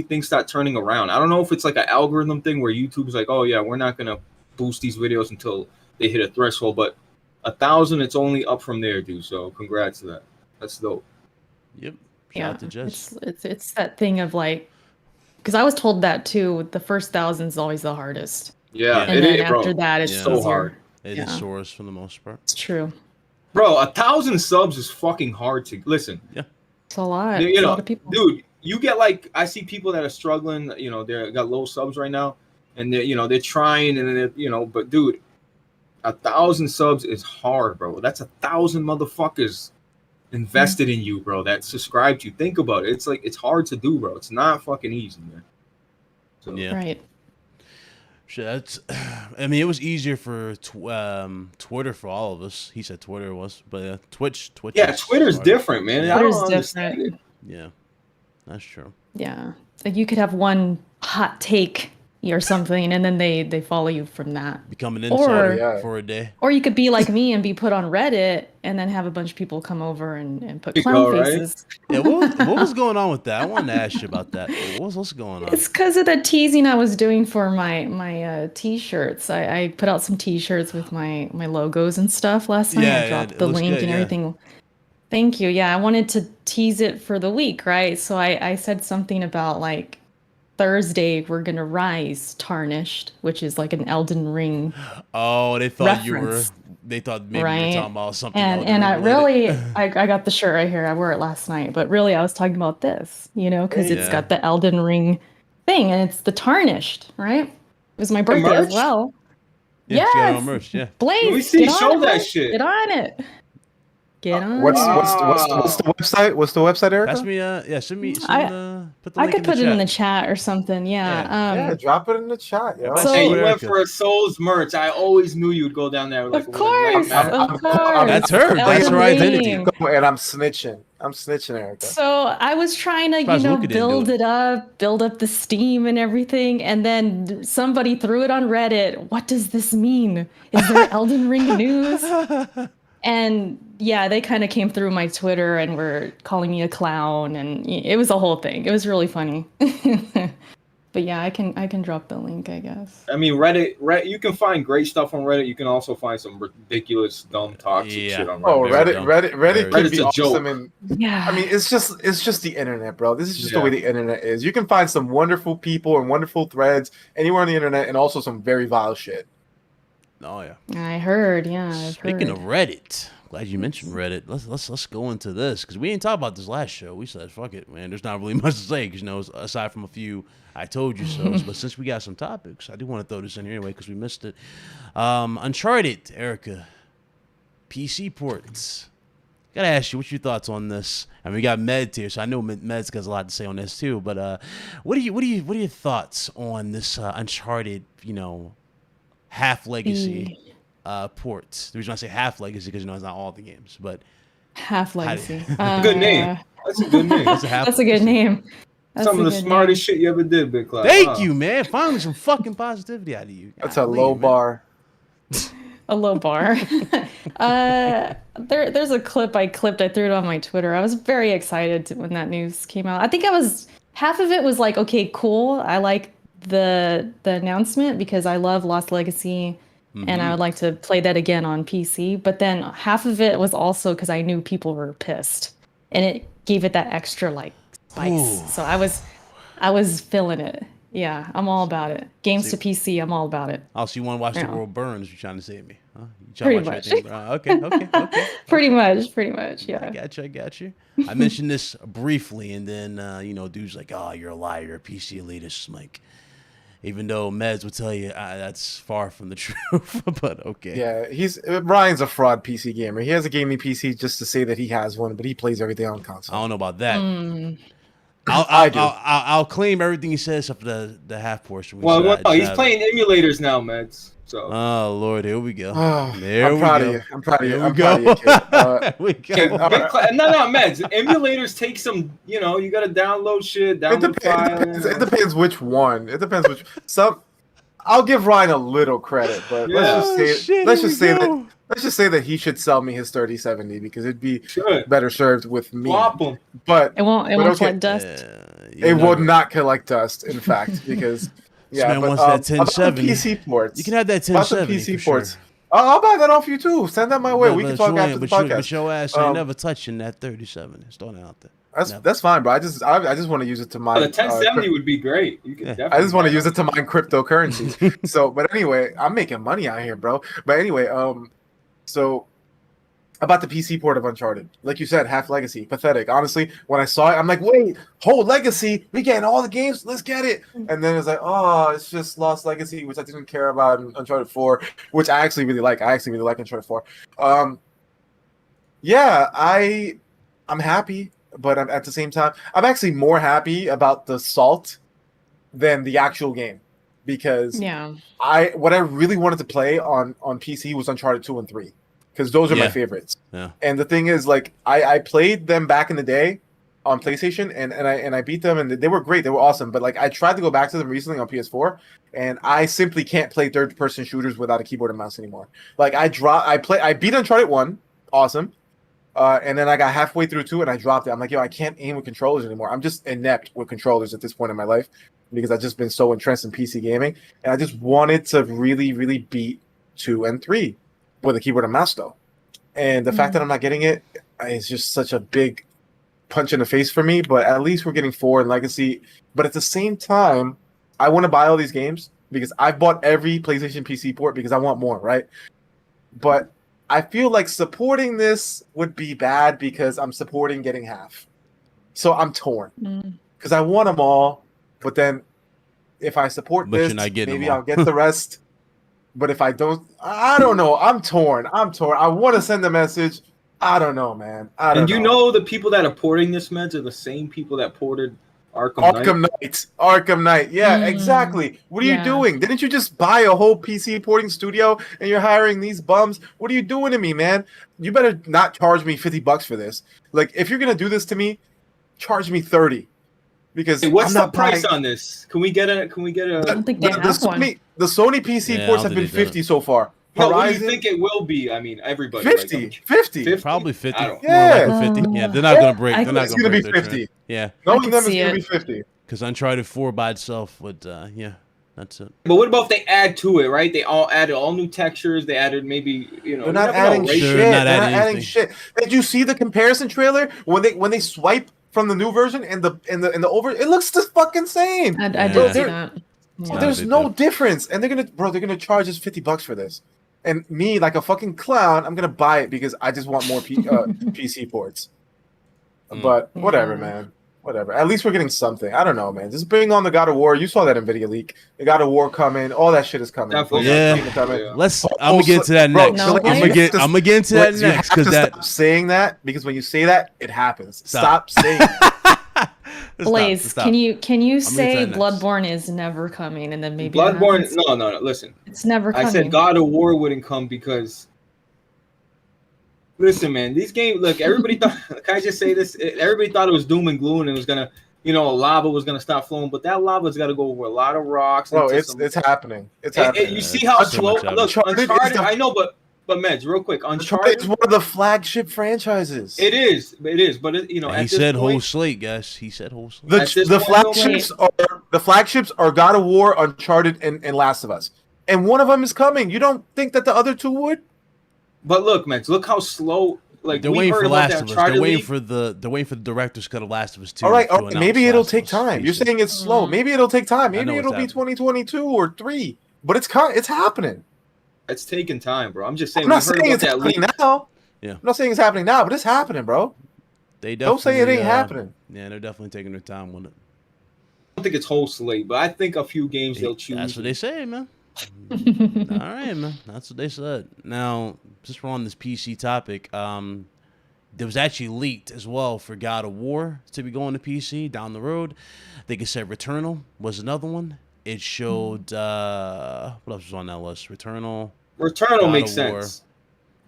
things start turning around. I don't know if it's like an algorithm thing where YouTube's like, oh yeah, we're not going to boost these videos until they hit a threshold, but 1,000, it's only up from there, dude. So congrats to that. That's dope. Yep. Shout out to Jess. It's that thing of like, because I was told that too. The first 1,000 is always the hardest. Yeah, and then after that, it's so hard. It is sorest for the most part. It's true. Bro, 1,000 subs is fucking hard to listen. Yeah, it's a lot. You know, a lot of people. Dude, you get like, I see people that are struggling. You know, they got low subs right now, and they're trying, and but dude, 1,000 subs is hard, bro. That's 1,000 motherfuckers invested in you, bro. That subscribed to you. Think about it. It's like it's hard to do, bro. It's not fucking easy, man. So, right. Shit, I mean, it was easier for Twitter for all of us. He said Twitter was, but Twitch. Yeah, Twitter's different, man. Twitter's different. Yeah, that's true. Yeah, like you could have one hot take or something, and then they follow you from that. Become an insider for a day. Or you could be like me and be put on Reddit, and then have a bunch of people come over and put clown faces. Right? Yeah, what was going on with that? I wanted to ask you about that. What's going on? It's because of the teasing I was doing for my t-shirts. I put out some t-shirts with my logos and stuff last night. I dropped the link and everything. Thank you. Yeah, I wanted to tease it for the week, right? So I said something about like, Thursday we're gonna rise tarnished, which is like an Elden Ring. Oh, they thought reference. They thought maybe you were talking about something. And I really, I got the shirt right here. I wore it last night, but really I was talking about this, because it's got the Elden Ring thing, and it's the tarnished, right? It was my birthday as well. Yeah, merch. Yeah, Blaze, show that shit. Get on it. What's the website? What's the website, Erica? That's me. Send me. Put the I link could put it in the chat or something. Yeah. Drop it in the chat. Yo. So, you went for a Souls merch. I always knew you'd go down there. Of course. That's her. That's her identity. And I'm snitching. Erica. So I was trying to, build up the steam and everything, and then somebody threw it on Reddit. What does this mean? Is there Elden Ring news? And yeah, they kind of came through my Twitter and were calling me a clown, and it was a whole thing. It was really funny. But yeah, I can drop the link, I guess. I mean, Reddit, you can find great stuff on Reddit. You can also find some ridiculous, dumb, toxic shit on Reddit. Oh, Reddit can be awesome. And, yeah. I mean, it's just the internet, bro. This is just the way the internet is. You can find some wonderful people and wonderful threads anywhere on the internet, and also some very vile shit. Oh yeah, I heard. Yeah. Speaking of Reddit, glad you mentioned Reddit. Let's go into this because we didn't talk about this last show. We said fuck it, man. There's not really much to say because aside from a few I told you so. But since we got some topics, I do want to throw this in here anyway because we missed it. Uncharted, Erica, PC ports. Gotta ask you, what's your thoughts on this? I mean, we got Meds here, so I know Meds got a lot to say on this too. But what are your thoughts on this Uncharted? Half legacy ports. The reason I say half legacy because it's not all the games, but half legacy. Good name. That's a good name. That's a good name. Some of the smartest shit you ever did, Big Cloud. Thank you, man. Finally, some fucking positivity out of you. That's a low bar. A low bar. There's a clip I threw it on my Twitter. I was very excited when that news came out. I think half of it was like, okay, cool. I like the announcement because I love Lost Legacy and I would like to play that again on PC. But then half of it was also because I knew people were pissed, and it gave it that extra like spice. Ooh. So I was feeling it. Yeah, I'm all about it. Games to PC, I'm all about it. Oh, so you want to watch the world burn? You're trying to save me, huh? Pretty much. Okay. Pretty much. Yeah. I got you. I mentioned this briefly, and then dude's like, "Oh, you're a liar. You're a PC elitist." I'm like, even though Meds would tell you that's far from the truth, but okay. Yeah, Brian's a fraud PC gamer. He has a gaming PC just to say that he has one, but he plays everything on console. I don't know about that. I'll claim everything he says except for the half portion. Well, he's playing emulators now, Meds. So. Oh Lord, here we go. I'm proud of you. I'm proud of you. I'm proud of you, kid. No, Meds. Emulators take some. You know, you gotta download shit. It depends which one. It depends which some. I'll give Ryan a little credit, but let's just say that he should sell me his 3070 because it'd be better served with me. But it won't collect dust. It would not collect dust, in fact, because man wants that 1070. PC ports. You can have that 1070 PC for ports. Sure. I'll buy that off you too. Send that my way. We can talk after the podcast. But your ass ain't never touching that 3070. It's throwing it out there. That's fine, bro. I just want to use it to mine. The 1070 would be great. You could I just want to use it to mine cryptocurrencies. So, but anyway, I'm making money out here, bro. But anyway, so about the PC port of Uncharted, like you said, half legacy, pathetic. Honestly, when I saw it, I'm like, wait, whole legacy, we getting all the games, let's get it. And then it's like, oh, it's just Lost Legacy, which I didn't care about, in Uncharted 4, which I actually really like. I actually really like Uncharted 4. Yeah, I'm happy. But at the same time, I'm actually more happy about the salt than the actual game, because what I really wanted to play on PC was Uncharted 2 and 3, because those are my favorites. Yeah. And the thing is, like, I played them back in the day on PlayStation, and I beat them, and they were great, they were awesome. But like, I tried to go back to them recently on PS4, and I simply can't play third-person shooters without a keyboard and mouse anymore. Like, I beat Uncharted 1, awesome. And then I got halfway through 2 and I dropped it. I'm like, yo, I can't aim with controllers anymore. I'm just inept with controllers at this point in my life because I've just been so entrenched in PC gaming. And I just wanted to really, really beat 2 and 3 with a keyboard and mouse, though. And the fact that I'm not getting it is just such a big punch in the face for me. But at least we're getting 4 and Legacy. But at the same time, I want to buy all these games because I've bought every PlayStation PC port because I want more, right? But I feel like supporting this would be bad because I'm supporting getting half. So I'm torn because I want them all, but then if I support this, maybe I'll get the rest. But if I don't, I don't know. I'm torn. I want to send a message. I don't know, man. And you know the people that are porting this, Meds, are the same people that ported Arkham Knight. Yeah, exactly. What are you doing? Didn't you just buy a whole PC porting studio and you're hiring these bums? What are you doing to me, man? You better not charge me $50 for this. Like, if you're gonna do this to me, charge me $30. Because what's the price on this? Can we get a? I don't think they have one. The Sony PC ports have been $50 so far. No, what do you think it will be? I mean, everybody. 50. Probably 50. Yeah. 50. Yeah, they're not going to break. They're not going to be 50. Yeah. Knowing them, it's going to be 50. Because Uncharted 4 by itself would, that's it. But what about if they add to it, right? They all added all new textures. They added maybe, They're not adding shit. They're not adding shit. Did you see the comparison trailer when they swipe from the new version and the over? It looks the fucking same. I did see that. So there's no difference, and they're gonna charge us $50 for this. And me, like a fucking clown, I'm gonna buy it because I just want more PC ports. But whatever, man. Whatever. At least we're getting something. I don't know, man. Just bring on the God of War. You saw that NVIDIA leak. The God of War coming. All that shit is coming. Yeah. I'm gonna get into that next. I'm gonna get into that next because stop saying that, because when you say that, it happens. Stop saying it. Blaze, can you say Bloodborne is never coming, and then maybe Bloodborne? No. Listen, it's never coming. I said God of War wouldn't come because. Listen, man, these games. Look, everybody thought. Can I just say this? Everybody thought it was doom and gloom, and it was gonna, lava was gonna stop flowing. But that lava's got to go over a lot of rocks. No, it's happening. It's happening. You see how slow? Look, Uncharted. I know, but Meds, real quick, Uncharted is one of the flagship franchises. It is, but he said whole slate, guys. He said whole slate. The flagships are God of War, Uncharted, and Last of Us, and one of them is coming. You don't think that the other two would? But look, Meds, look how slow. Like they're waiting for Last of Us. They're waiting for the director's cut of Last of Us 2. All right, maybe it'll take time. You're saying it's slow. Maybe it'll take time. Maybe it'll be 2022 or 3. But it's happening. It's taking time, bro. I'm just saying. I'm not saying it's happening now. Yeah. I'm not saying it's happening now, but it's happening, bro. Don't say it ain't happening. Yeah, they're definitely taking their time with it. I don't think it's whole slate, but I think a few games they'll choose. That's what they say, man. All right, man. That's what they said. Now, since we're on this PC topic, there was actually leaked as well for God of War to be going to PC down the road. I think it said Returnal was another one. It showed what else was on that list? Returnal makes sense.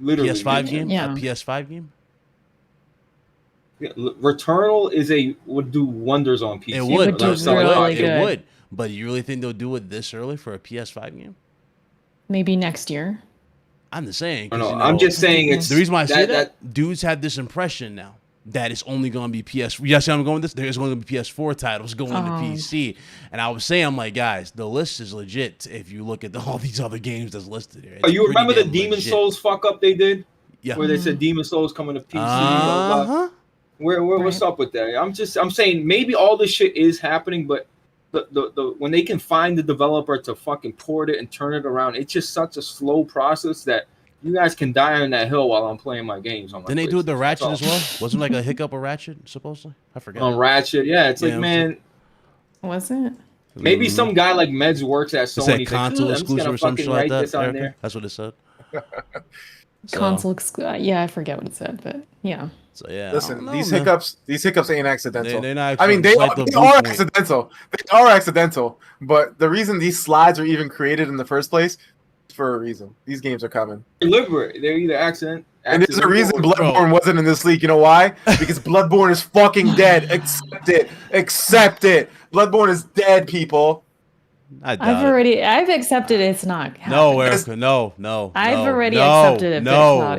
Literally, PS5 game. Yeah, a PS5 game. Yeah, Returnal would do wonders on PC. It would. It would. But you really think they'll do it this early for a PS5 game? Maybe next year. I'm just saying. No, I'm just saying it's the reason why I say that dudes have this impression now that it's only going to be PS. You see, I'm going with this. There's going to be PS4 titles going to PC, and I was saying, I'm like, guys, the list is legit. If you look at all these other games that's listed here, you remember the Demon Souls fuck up they did? Yeah, where they said Demon Souls coming to PC. What's up with that? I'm saying maybe all this shit is happening, but the when they can find the developer to fucking port it and turn it around, it's just such a slow process that you guys can die on that hill while I'm playing my games. Didn't they do it the Ratchet as well? Wasn't like a hiccup of Ratchet supposedly? I forgot. On Ratchet, yeah. It's like, man, was it? Maybe some guy like Meds works at Sony. Console exclusive or something like that. That's what it said. Console yeah, I forget what it said, but yeah. So yeah, listen, these hiccups ain't accidental. They're not. I mean, they are accidental. They are accidental. But the reason these slides are even created in the first place is for a reason. These games are coming. Deliberate. They're either accident. And there's a reason Bloodborne wasn't in this league. You know why? Because Bloodborne is fucking dead. Accept it. Accept it. Bloodborne is dead, people. I've accepted it's not happening. No, Erica, no. I've already accepted it.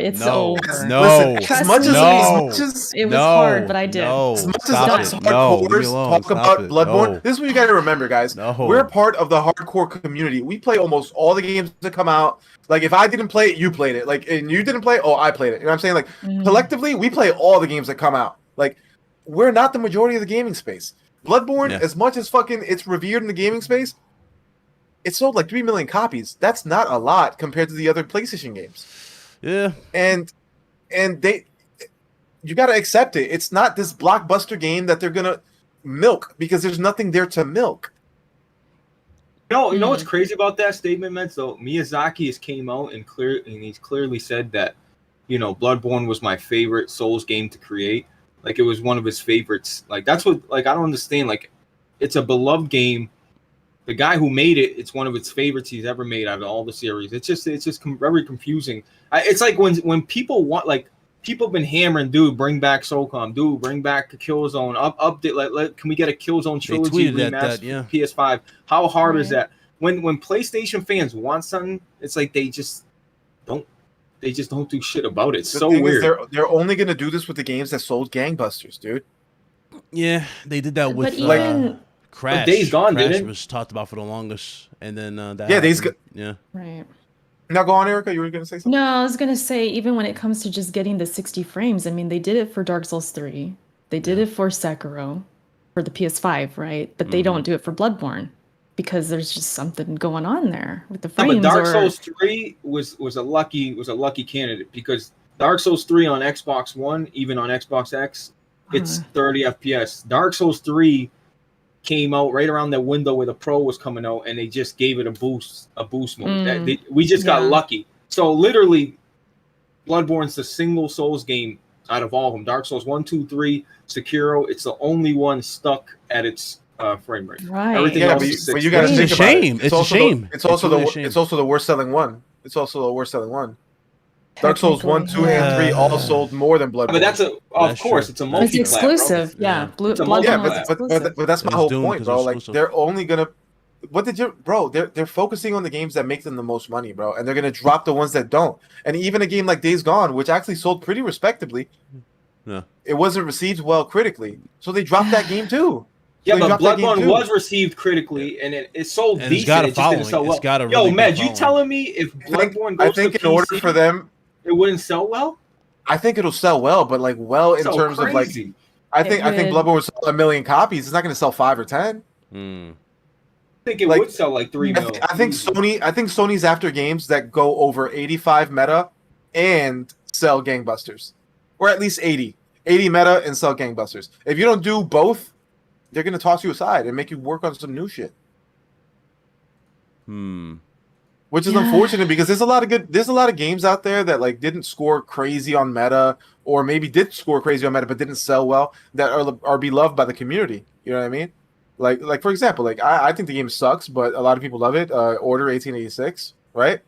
It's over. As much as it was hard, but I did. As much as us hardcores talk about Bloodborne, this is what you got to remember, guys. We're part of the hardcore community. We play almost all the games that come out. Like, if I didn't play it, you played it. Like, and you didn't play it, I played it. You know what I'm saying? Like, collectively, we play all the games that come out. Like, we're not the majority of the gaming space. Bloodborne, as much as fucking it's revered in the gaming space, it sold like 3 million copies. That's not a lot compared to the other PlayStation games. Yeah. And you got to accept it. It's not this blockbuster game that they're going to milk because there's nothing there to milk. You know what's crazy about that statement, man? So Miyazaki has came out and he's clearly said that, Bloodborne was my favorite Souls game to create. Like, it was one of his favorites. Like, that's what, like, I don't understand. Like, it's a beloved game. The guy who made it, it's one of its favorites he's ever made out of all the series. It's just very confusing. It's like when people want, like, people have been hammering, dude, bring back SOCOM, dude, bring back Killzone, update, can we get a Killzone trilogy remastered PS5? How hard is that? When PlayStation fans want something, it's like they just don't do shit about it. It's so weird. They're only gonna do this with the games that sold gangbusters, dude. Yeah, they did that with Crash. Days Gone, Crash was talked about for the longest, and then Days Gone. Yeah. Right. Now go on, Erica. You were going to say something? No, I was going to say, even when it comes to just getting the 60 frames, I mean, they did it for Dark Souls 3. They did it for Sekiro, for the PS5, right? But they don't do it for Bloodborne because there's just something going on there with the frames. But Dark Souls 3 was a lucky candidate because Dark Souls 3 on Xbox One, even on Xbox X, it's 30 FPS. Dark Souls 3 came out right around that window where the Pro was coming out, and they just gave it a boost mode. We just got lucky. So literally, Bloodborne's the single Souls game out of all of them. Dark Souls 1, 2, 3, Sekiro. It's the only one stuck at its frame rate. Right. Everything else is but you got to think about it. It's a shame. It's also the worst selling one. It's also the worst selling one. Dark Souls 1, 2, and 3 all sold more than Bloodborne. But that's of course, it's a multi-plat. It's exclusive, but that's my whole point, bro. Like, they're only gonna. They're focusing on the games that make them the most money, bro, and they're gonna drop the ones that don't. And even a game like Days Gone, which actually sold pretty respectably, it wasn't received well critically, so they dropped that game too. Yeah, but Bloodborne was received critically, and it sold decent. It just didn't sell well. Yo, Matt, you telling me if Bloodborne goes to PC, in order for them, it wouldn't sell well? I think it'll sell well, but like in terms of like, I think Bloodborne would sell 1 million copies. It's not going to sell 5 or 10. I think it would sell like 3 million. I think Sony's after games that go over 85 meta and sell gangbusters, or at least 80 meta and sell gangbusters. If you don't do both, they're going to toss you aside and make you work on some new shit. which is unfortunate because there's a lot of games out there that like didn't score crazy on meta, or maybe did score crazy on meta but didn't sell well, that are beloved by the community. You know what I mean? Like for example, like I think the game sucks, but a lot of people love it. Order 1886, right?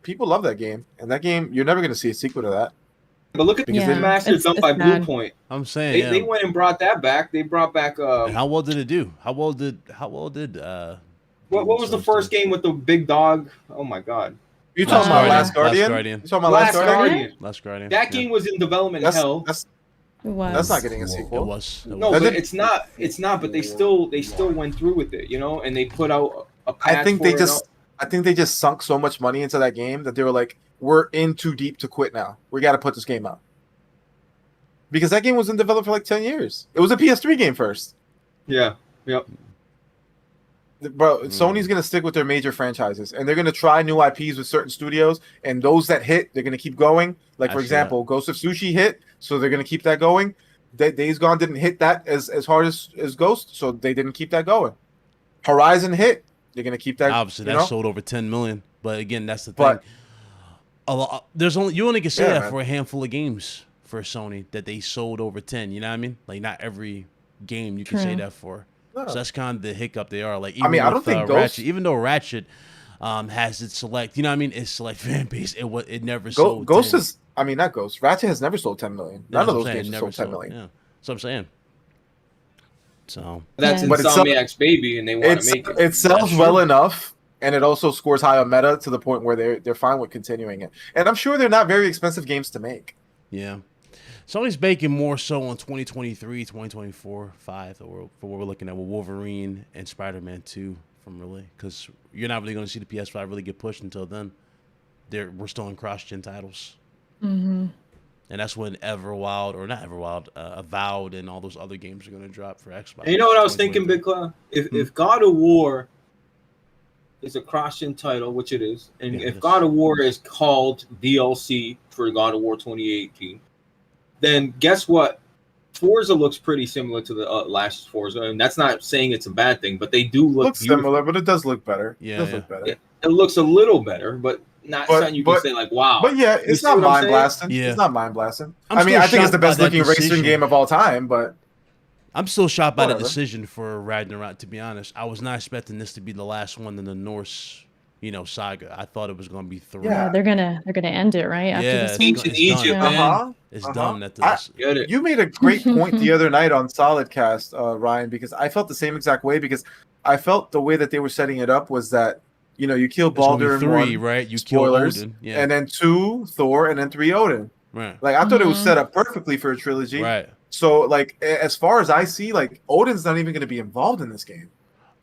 People love that game, and that game you're never going to see a sequel to that. But look at the Masters done by Bluepoint. I'm saying they went and brought that back. They brought back. And how well did it do? How well did? What was the first game with the big dog? Oh my god! You talking about Last Guardian? You talking about Last Guardian? Last Guardian. That game was in development hell. That's not getting a sequel. It was. No, but it's not. It's not. But they still went through with it, you know, and they put out a patch. I think they just sunk so much money into that game that they were like, we're in too deep to quit now. We got to put this game out. Because that game was in development for like 10 years. It was a PS3 game first. Yeah. Yep. Bro, Sony's going to stick with their major franchises, and they're going to try new IPs with certain studios, and those that hit, they're going to keep going. Like, for example, Ghost of Tsushima hit, so they're going to keep that going. Days Gone didn't hit that as hard as Ghost, so they didn't keep that going. Horizon hit, they're going to keep that. Obviously, that sold over 10 million. But again, that's the thing. You only can say that for a handful of games for Sony that they sold over 10. You know what I mean? Like, not every game you can say that for. No. So that's kind of the hiccup they are. Like, even I don't think Ratchet, even though Ratchet has its select, you know what I mean? Its select fan base. It never sold. Ghost 10. is, not Ghost. Ratchet has never sold 10 million. None of those games have sold 10 million. Yeah, that's what I'm saying. So that's Insomniac's baby, and they want to make it. It sells well enough, and it also scores high on meta to the point where they're fine with continuing it. And I'm sure they're not very expensive games to make. Yeah. Sony's baking more so on 2023, 2024, 5 for what we're looking at with Wolverine and Spider-Man 2 from really, because you're not really going to see the PS5 really get pushed until then. We're still in cross-gen titles. Mm-hmm. And that's when Avowed and all those other games are going to drop for Xbox. And you know what I was thinking, Big Cloud? If God of War is a cross-gen title, which it is, and if God of War is called DLC for God of War 2018, then guess what? Forza looks pretty similar to the last Forza, and that's not saying it's a bad thing, but they do look similar, but it does look better. Yeah, it does look better. It looks a little better, but not something you can say like, wow. But yeah, it's not mind blasting. Yeah. It's not mind blasting. I think it's the best looking racing game of all time, but I'm still shocked by the decision for Ragnarok, to be honest. I was not expecting this to be the last one in the Norse, saga. I thought it was going to be 3. Yeah, they're gonna end it right after this. Ancient Egypt, man. It's done at this. You made a great point the other night on Solidcast, Ryan, because I felt the same exact way, because I felt the way that they were setting it up was that, you kill Baldur in 3, right? You spoilers, kill Odin, and then 2 Thor, and then 3 Odin. Right. Like, I thought it was set up perfectly for a trilogy. Right. So, like, as far as I see, like, Odin's not even going to be involved in this game.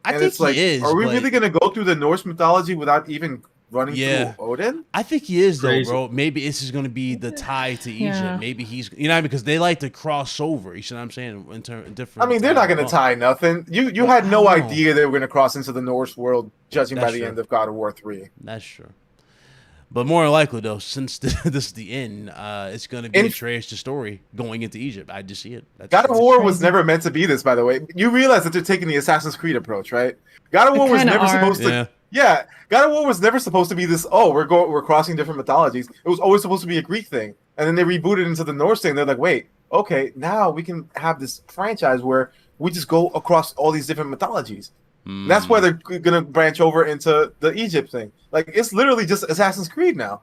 I think he is. Are we really going to go through the Norse mythology without even running through Odin? I think he is, though, bro. Maybe this is going to be the tie to Egypt. Maybe he's, because they like to cross over. You see what I'm saying? In different. They're not going to tie nothing. You had no idea they were going to cross into the Norse world, judging by the end of God of War 3. That's true. But more likely, though, since this is the end, it's going to be a trash story going into Egypt. I just see it. God of War was never meant to be this, by the way. You realize that they're taking the Assassin's Creed approach, right? God of War was never supposed to. Yeah, God of War was never supposed to be this. Oh, we're crossing different mythologies. It was always supposed to be a Greek thing, and then they rebooted into the Norse thing. They're like, wait, okay, now we can have this franchise where we just go across all these different mythologies. That's why they're gonna branch over into the Egypt thing. Like, it's literally just Assassin's Creed now.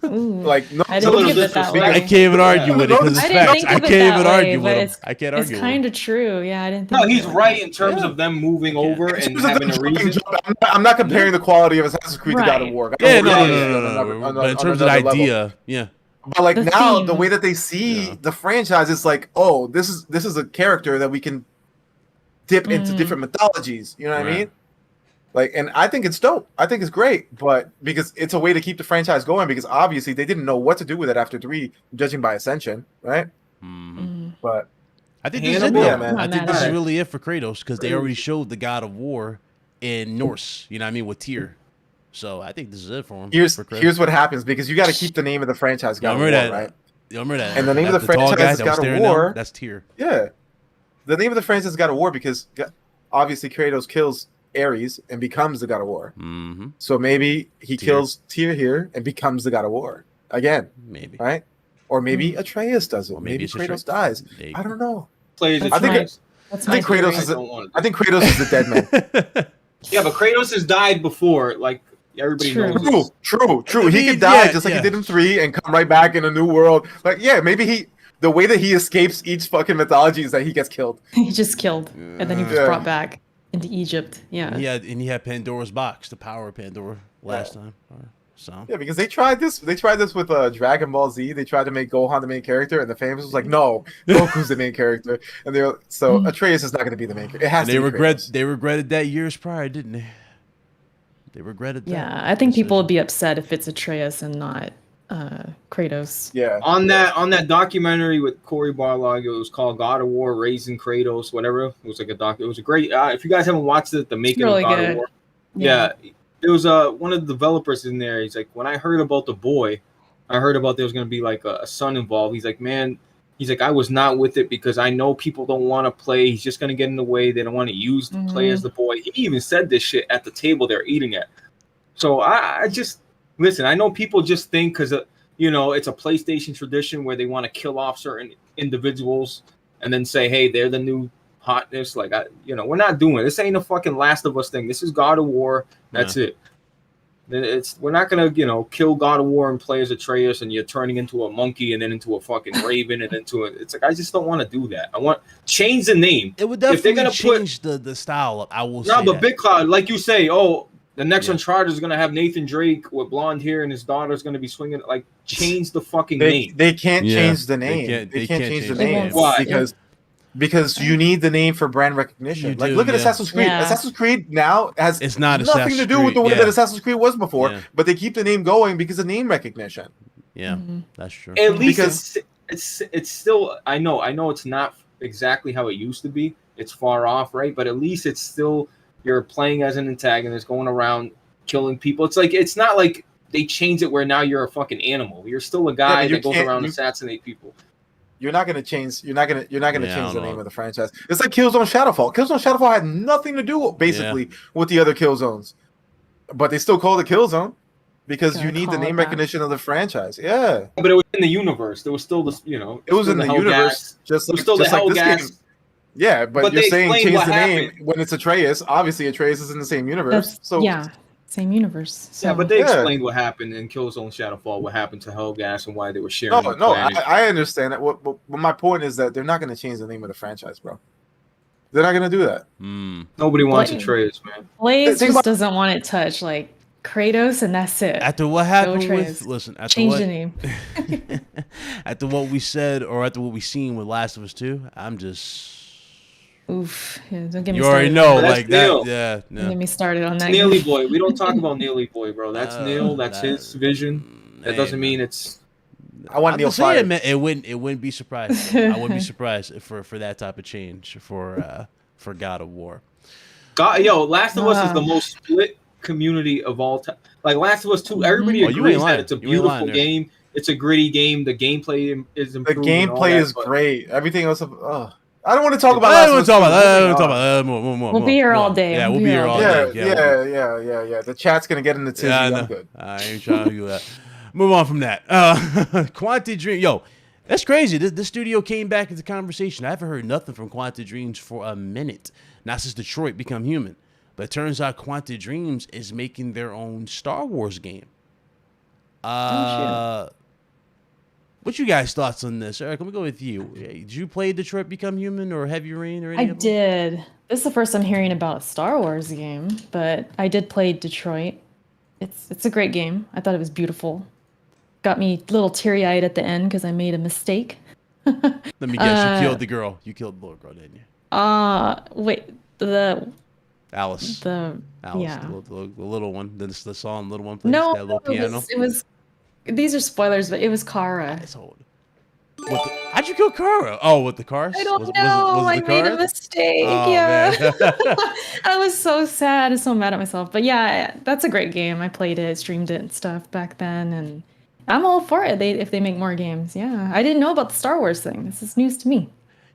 Like, no, I didn't give it that way. I can't even argue with it because it's facts. I can't even argue with it. I can't argue. It's kind of true. Yeah, I didn't think. No, he's right in terms of them moving over and having a reason. I'm not comparing the quality of Assassin's Creed to God of War. Yeah, no. But in terms of the idea, yeah. But like now, the way that they see the franchise is like, oh, this is a character that we can dip into different mythologies. You know what I mean? Like, and I think it's dope. I think it's great, but because it's a way to keep the franchise going, because obviously they didn't know what to do with it after 3, judging by Ascension, right? But I think this is it, man. I think this is really it for Kratos, because they already showed the God of War in Norse, you know what I mean, with Tyr. So I think this is it for him. Here's what happens, because you got to keep the name of the franchise God of War, right? Remember that? And the name of the franchise is God of War. That's Tyr. Yeah. The name of the franchise is God of War because obviously Kratos kills Ares and becomes the God of War. Mm-hmm. So maybe he kills Tyr here and becomes the God of War again. Maybe. Right? Or maybe Atreus does it. Or maybe Kratos dies. Maybe. I don't know. Plays I think Kratos is the dead man. Yeah, but Kratos has died before. Like everybody knows. True. He could die just like he did in 3 and come right back in a new world. Like, yeah, maybe the way that he escapes each fucking mythology is that he gets killed. He just killed, and then he was brought back into Egypt. Yeah. And he had Pandora's box, the power of Pandora last time. So yeah, because they tried this with Dragon Ball Z. They tried to make Gohan the main character, and the fans was like, "No, Goku's the main character." And Atreus is not going to be the main character. It has to be Kratos. They regretted that years prior, didn't they? They regretted that. Yeah, I think people would be upset if it's Atreus and not Kratos. Yeah. On that documentary with Cory Barlog, it was called God of War, Raising Kratos, whatever. It was like it was a great. If you guys haven't watched it, the making of God of War. Yeah. It was one of the developers in there. He's like, when I heard about the boy, I heard about there was going to be like a son involved. He's like, man, I was not with it because I know people don't want to play. He's just going to get in the way. They don't want to use the play as the boy. He even said this shit at the table they're eating at. So I just listen. I know people just think because it's a PlayStation tradition where they want to kill off certain individuals and then say, hey, they're the new hotness. Like we're not doing it. This ain't a fucking Last of Us thing. This is God of War. That's it. We're not gonna kill God of War and play as Atreus and you're turning into a monkey and then into a fucking raven and into it. It's like I just don't want to do that. I want change the name. It would definitely change the style up. I will say. No, but Big Cloud, like you say, the next Uncharted is gonna have Nathan Drake with blonde hair and his daughter's gonna be swinging. Like change the fucking name. They can't change the name. They can't change the name. Why? Because you need the name for brand recognition. Like, look at Assassin's Creed. Yeah. Assassin's Creed now has nothing to do with the way that Assassin's Creed was before, but they keep the name going because of name recognition. Yeah, that's true. At least it's still. I know it's not exactly how it used to be. It's far off, right? But at least it's still you're playing as an antagonist, going around killing people. It's not like they changed it where now you're a fucking animal. You're still a guy that goes around assassinate people. You're not gonna change. You're not gonna change the name of the franchise. It's like Killzone Shadowfall. Killzone Shadowfall had nothing to do basically with the other Killzones, but they still call it Killzone because you need the name recognition of the franchise. Yeah, but it was in the universe. There was still this. It was in the universe. Just like this game. Yeah, but you're saying change the name when it's Atreus. Obviously, Atreus is in the same universe. Same universe. So. Yeah, but they explained what happened in Killzone Shadowfall, what happened to Hellgas and why they were sharing. No, I understand that. But my point is that they're not going to change the name of the franchise, bro. They're not going to do that. Nobody wants Atreus, man. Blaze just doesn't want it touched, like Kratos, and that's it. After what happened change the name. After what we said or after what we seen with Last of Us 2, I'm just. Oof! Yeah, don't get me started. You already know, like Neil. that. Yeah, no. Don't get me started on that. Neely Boy. We don't talk about Neely Boy, bro. That's Neil. That's his vision. That doesn't mean it's. I want Neil fired. It wouldn't be surprised. I wouldn't be surprised for that type of change for God of War. Last of Us is the most split community of all time. Like Last of Us 2, everybody agrees that it's a beautiful game. It's a gritty game. The gameplay is improved. The gameplay is great. Everything else. I don't want to talk about that. We'll be here all day. Yeah, we'll be here all day. Yeah. The chat's going to get in the tizzy. I'm good. I ain't trying to do that. Move on from that. Quantic Dream. Yo, that's crazy. This studio came back into conversation. I haven't heard nothing from Quantic Dreams for a minute. Not since Detroit Become Human. But it turns out Quantic Dreams is making their own Star Wars game. What's you guys' thoughts on this? Eric, let me go with you. Did you play Detroit Become Human or Heavy Rain or anything? I did. This is the first I'm hearing about a Star Wars game, but I did play Detroit. It's a great game. I thought it was beautiful. Got me a little teary-eyed at the end because I made a mistake. Let me guess, you killed the girl. You killed the little girl, didn't you? Wait, Alice. The little one. The song Little One plays. No, that little piano. It was these are spoilers, but it was Kara. That's old. How'd you kill Kara? Oh, with the cars? I don't know. I made a mistake. I was so sad and so mad at myself. But yeah, that's a great game. I played it, streamed it and stuff back then, and I'm all for it if they make more games. Yeah, I didn't know about the Star Wars thing. This is news to me.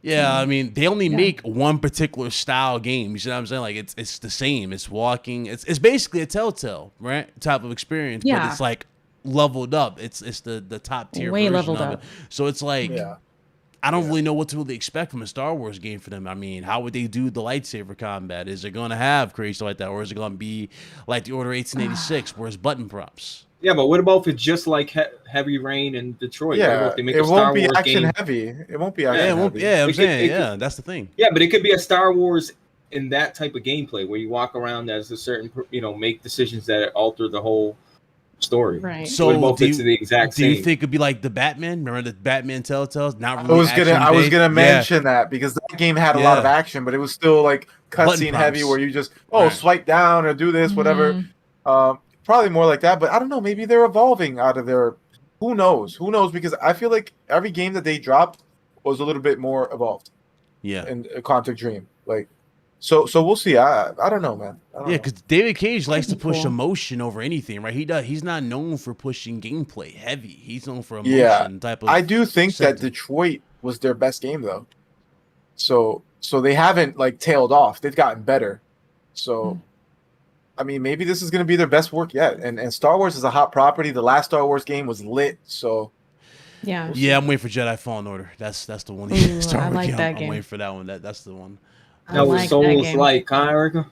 Yeah, I mean, they only make one particular style game. You see what I'm saying? Like it's the same. It's walking. It's basically a Telltale, right? Type of experience, but it's like leveled up. It's the top tier way version leveled of up. it. So it's like I don't really know what to really expect from a Star Wars game for them. I mean, how would they do the lightsaber combat? Is it going to have crazy stuff like that, or is it going to be like the Order 1886, where it's button prompts? Yeah, but what about if it's just like Heavy Rain and Detroit? Yeah, If they make it a Star won't be Wars action game? heavy. It won't be action heavy. Yeah, I'm saying, could, that's the thing. Yeah, but it could be a Star Wars in that type of gameplay where you walk around as a certain, make decisions that alter the whole story. Right. So what about it's the exact same? Do you think it'd be like the Batman? Remember the Batman Telltales? Not I really. was gonna mention that because that game had a lot of action, but it was still like cutscene heavy, where you just swipe down or do this, whatever. Probably more like that, but I don't know. Maybe they're evolving out of their. Who knows? Who knows? Because I feel like every game that they dropped was a little bit more evolved. Yeah. In Quantic Dream, like, so we'll see. I don't know, man. Because David Cage likes to push emotion over anything, right? He does. He's not known for pushing gameplay heavy. He's known for emotion type of. I do think that Detroit was their best game though. So they haven't like tailed off. They've gotten better. So. I mean, maybe this is going to be their best work yet. And Star Wars is a hot property. The last Star Wars game was lit. So, yeah, I'm waiting for Jedi Fallen Order. That's the one. I like that game. I'm waiting for that one. That's the one. That was Souls-like, huh, Erica?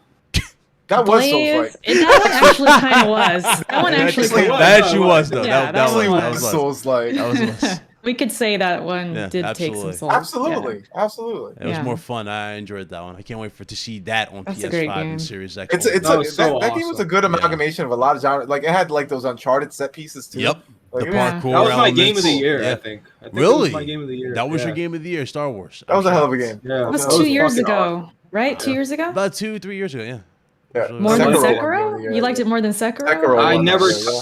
That was Souls-like. That one actually kind of was. That one actually that actually was though. Yeah, that was Souls-like. That was. We could say that one did take some Souls. Absolutely. It was more fun. I enjoyed that one. I can't wait to see that on PS5 and Series X. That game was a good amalgamation of a lot of genres. Like it had like those Uncharted set pieces too. Yep. Like, the parkour. That was my game of the year. I think really? That was my game of the year. That was your game of the year, Star Wars. That was a hell of a game. Yeah. That was 2 years ago, right? 2 years ago. About 2-3 years ago. Yeah. More than Sekiro? You liked it more than Sekiro?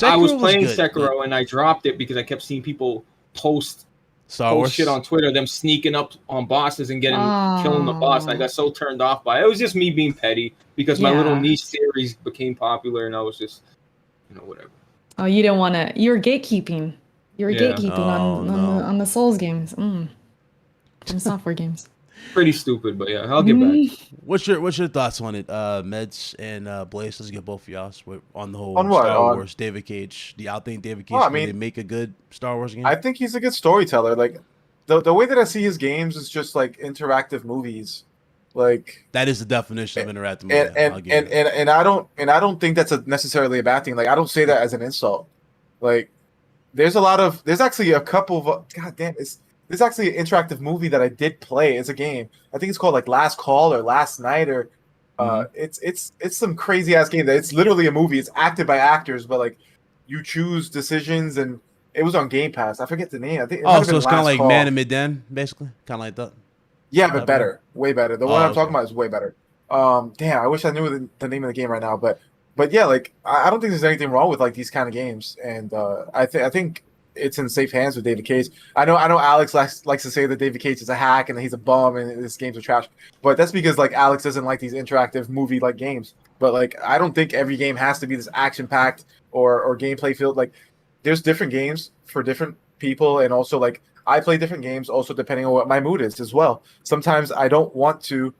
I was playing Sekiro and I dropped it because I kept seeing people post Star Wars shit on Twitter, them sneaking up on bosses and killing the boss. And I got so turned off by it. It was just me being petty because my little niche series became popular and I was just, whatever. Oh, you didn't want to. You were gatekeeping. You were gatekeeping on the Souls games. From software games. Pretty stupid, but yeah, I'll get back. What's your thoughts on it, Meds and Blaze? Let's get both of y'all on the whole what? Star Wars. David Cage. Do y'all think David Cage can make a good Star Wars game? I think he's a good storyteller. Like the way that I see his games is just like interactive movies. Like that is the definition of interactive movie. And I don't think that's necessarily a bad thing. Like I don't say that as an insult. Like there's actually a couple of there's actually an interactive movie that I did play. It's a game. I think it's called like Last Call or Last Night or it's some crazy ass game that it's literally a movie. It's acted by actors, but like you choose decisions and it was on Game Pass. I forget the name. I think so it's kind of like Man of Medan, basically, kind of like that. Yeah, but better, way better. The one I'm talking about is way better. Damn, I wish I knew the name of the game right now, but yeah, like I don't think there's anything wrong with like these kind of games, and I think it's in safe hands with David Cage. I know Alex likes to say that David Cage is a hack and he's a bum and his games are trash, but that's because like Alex doesn't like these interactive movie like games. But like I don't think every game has to be this action packed or gameplay filled. Like there's different games for different people, and also like I play different games also depending on what my mood is as well. Sometimes I don't want to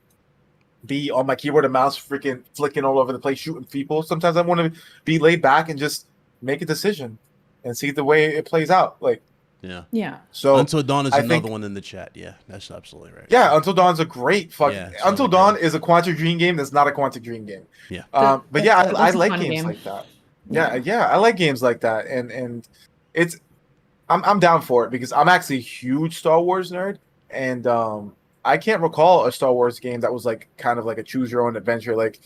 be on my keyboard and mouse freaking flicking all over the place shooting people. Sometimes I want to be laid back and just make a decision and see the way it plays out. Like yeah. So Until Dawn is another one in the chat. Yeah, that's absolutely right. Yeah, Until Dawn's a great fucking Until Dawn is a Quantic Dream game that's not a Quantic Dream game. Yeah. But yeah, I like games like that. Yeah, I like games like that. And it's I'm down for it because I'm actually a huge Star Wars nerd, and I can't recall a Star Wars game that was like kind of like a choose your own adventure, like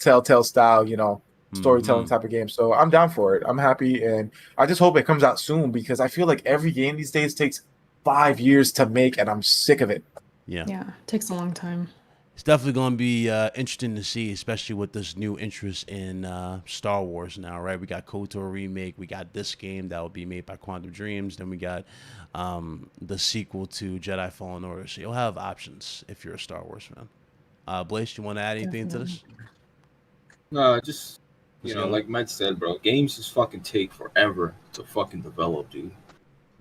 Telltale style, storytelling type of game. So I'm down for it. I'm happy, and I just hope it comes out soon because I feel like every game these days takes 5 years to make, and I'm sick of it. Yeah, it takes a long time. It's definitely going to be interesting to see, especially with this new interest in Star Wars now, right? We got KOTOR remake. We got this game that will be made by Quantum Dreams. Then we got the sequel to Jedi Fallen Order. So you'll have options if you're a Star Wars fan. Blaze, you want to add anything to this? No, just, like Mike said, bro, games just fucking take forever to fucking develop, dude.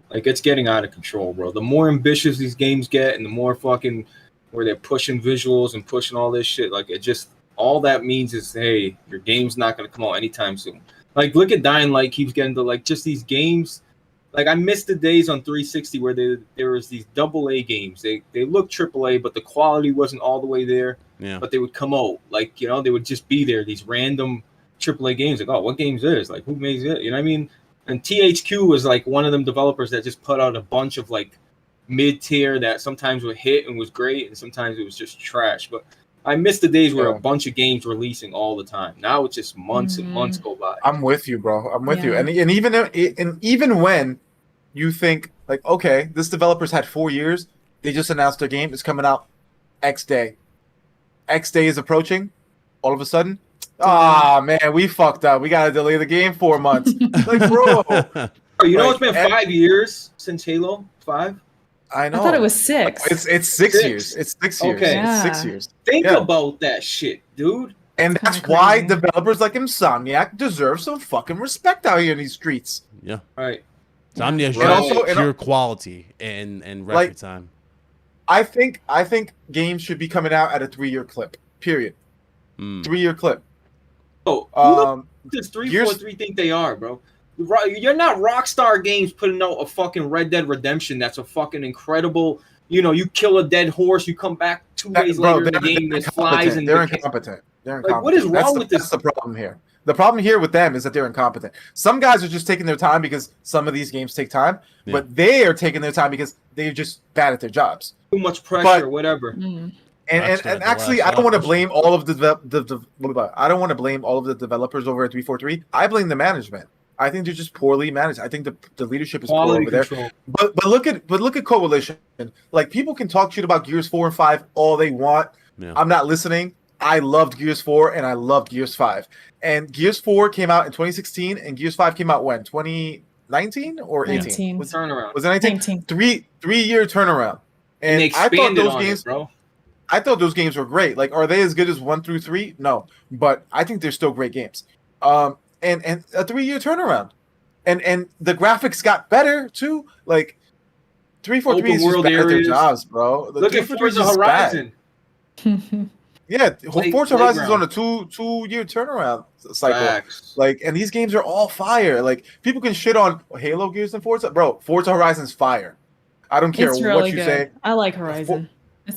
Like, it's getting out of control, bro. The more ambitious these games get and the more fucking where they're pushing visuals and pushing all this shit, like, it just, all that means is, hey, your game's not going to come out anytime soon. Like, look at Dying Light keeps getting to, like, just these games. Like, I miss the days on 360 where there was these AA games. They looked AAA, but the quality wasn't all the way there. Yeah. But they would come out. Like, you know, they would just be there, these random AAA games. Like, oh, what game's this? Like, who made it? You know what I mean? And THQ was like one of them developers that just put out a bunch of like mid-tier that sometimes would hit and was great, and sometimes it was just trash. But I miss the days where a bunch of games were releasing all the time. Now it's just months and months go by. I'm with you, bro. I'm with you. And even when you think like, okay, this developer's had 4 years, they just announced their game is coming out X day. X day is approaching. All of a sudden, man, we fucked up. We gotta delay the game 4 months. Like, bro. You know, it's been 5 years since Halo 5. I know. I thought it was 6. It's 6 years. It's 6 years. Okay. It's 6 years. Think about that shit, dude. And that's why developers like Insomniac deserve some fucking respect out here in these streets. Yeah. Right. Insomniac pure quality and record time. I think games should be coming out at a 3-year clip. Period. 3-year clip. Oh, who does 343 think they are, bro? You're not Rockstar Games putting out a fucking Red Dead Redemption. That's a fucking incredible. You know, you kill a dead horse, you come back 2 days later in the game, there's flies and they're incompetent. They're incompetent. Like, what is wrong with this? That's the problem here. The problem here with them is that they're incompetent. Some guys are just taking their time because some of these games take time, but they are taking their time because they're just bad at their jobs. Too much pressure, whatever. And actually, I don't want to blame all of I don't want to blame all of the developers over at 343. I blame the management. I think they're just poorly managed. I think the leadership is poor over there. But look at Coalition. Like, people can talk shit about Gears 4 and 5 all they want. Yeah. I'm not listening. I loved Gears 4 and I loved Gears 5. And Gears 4 came out in 2016 and Gears 5 came out when? 2019 or 18? 19. Was it 19? 3-year turnaround. And they I thought those games, bro. I thought those games were great. Like, are they as good as 1 through 3? No, but I think they're still great games. And a 3-year turnaround, and the graphics got better too. Like 343 is just bad at their jobs, bro. Look at Forza Horizon. Yeah, Forza Horizon is on a two-year turnaround cycle. Facts. Like, and these games are all fire. Like, people can shit on Halo, Gears, and Forza, bro. Forza Horizon's fire. I don't care what you say. I like Horizon.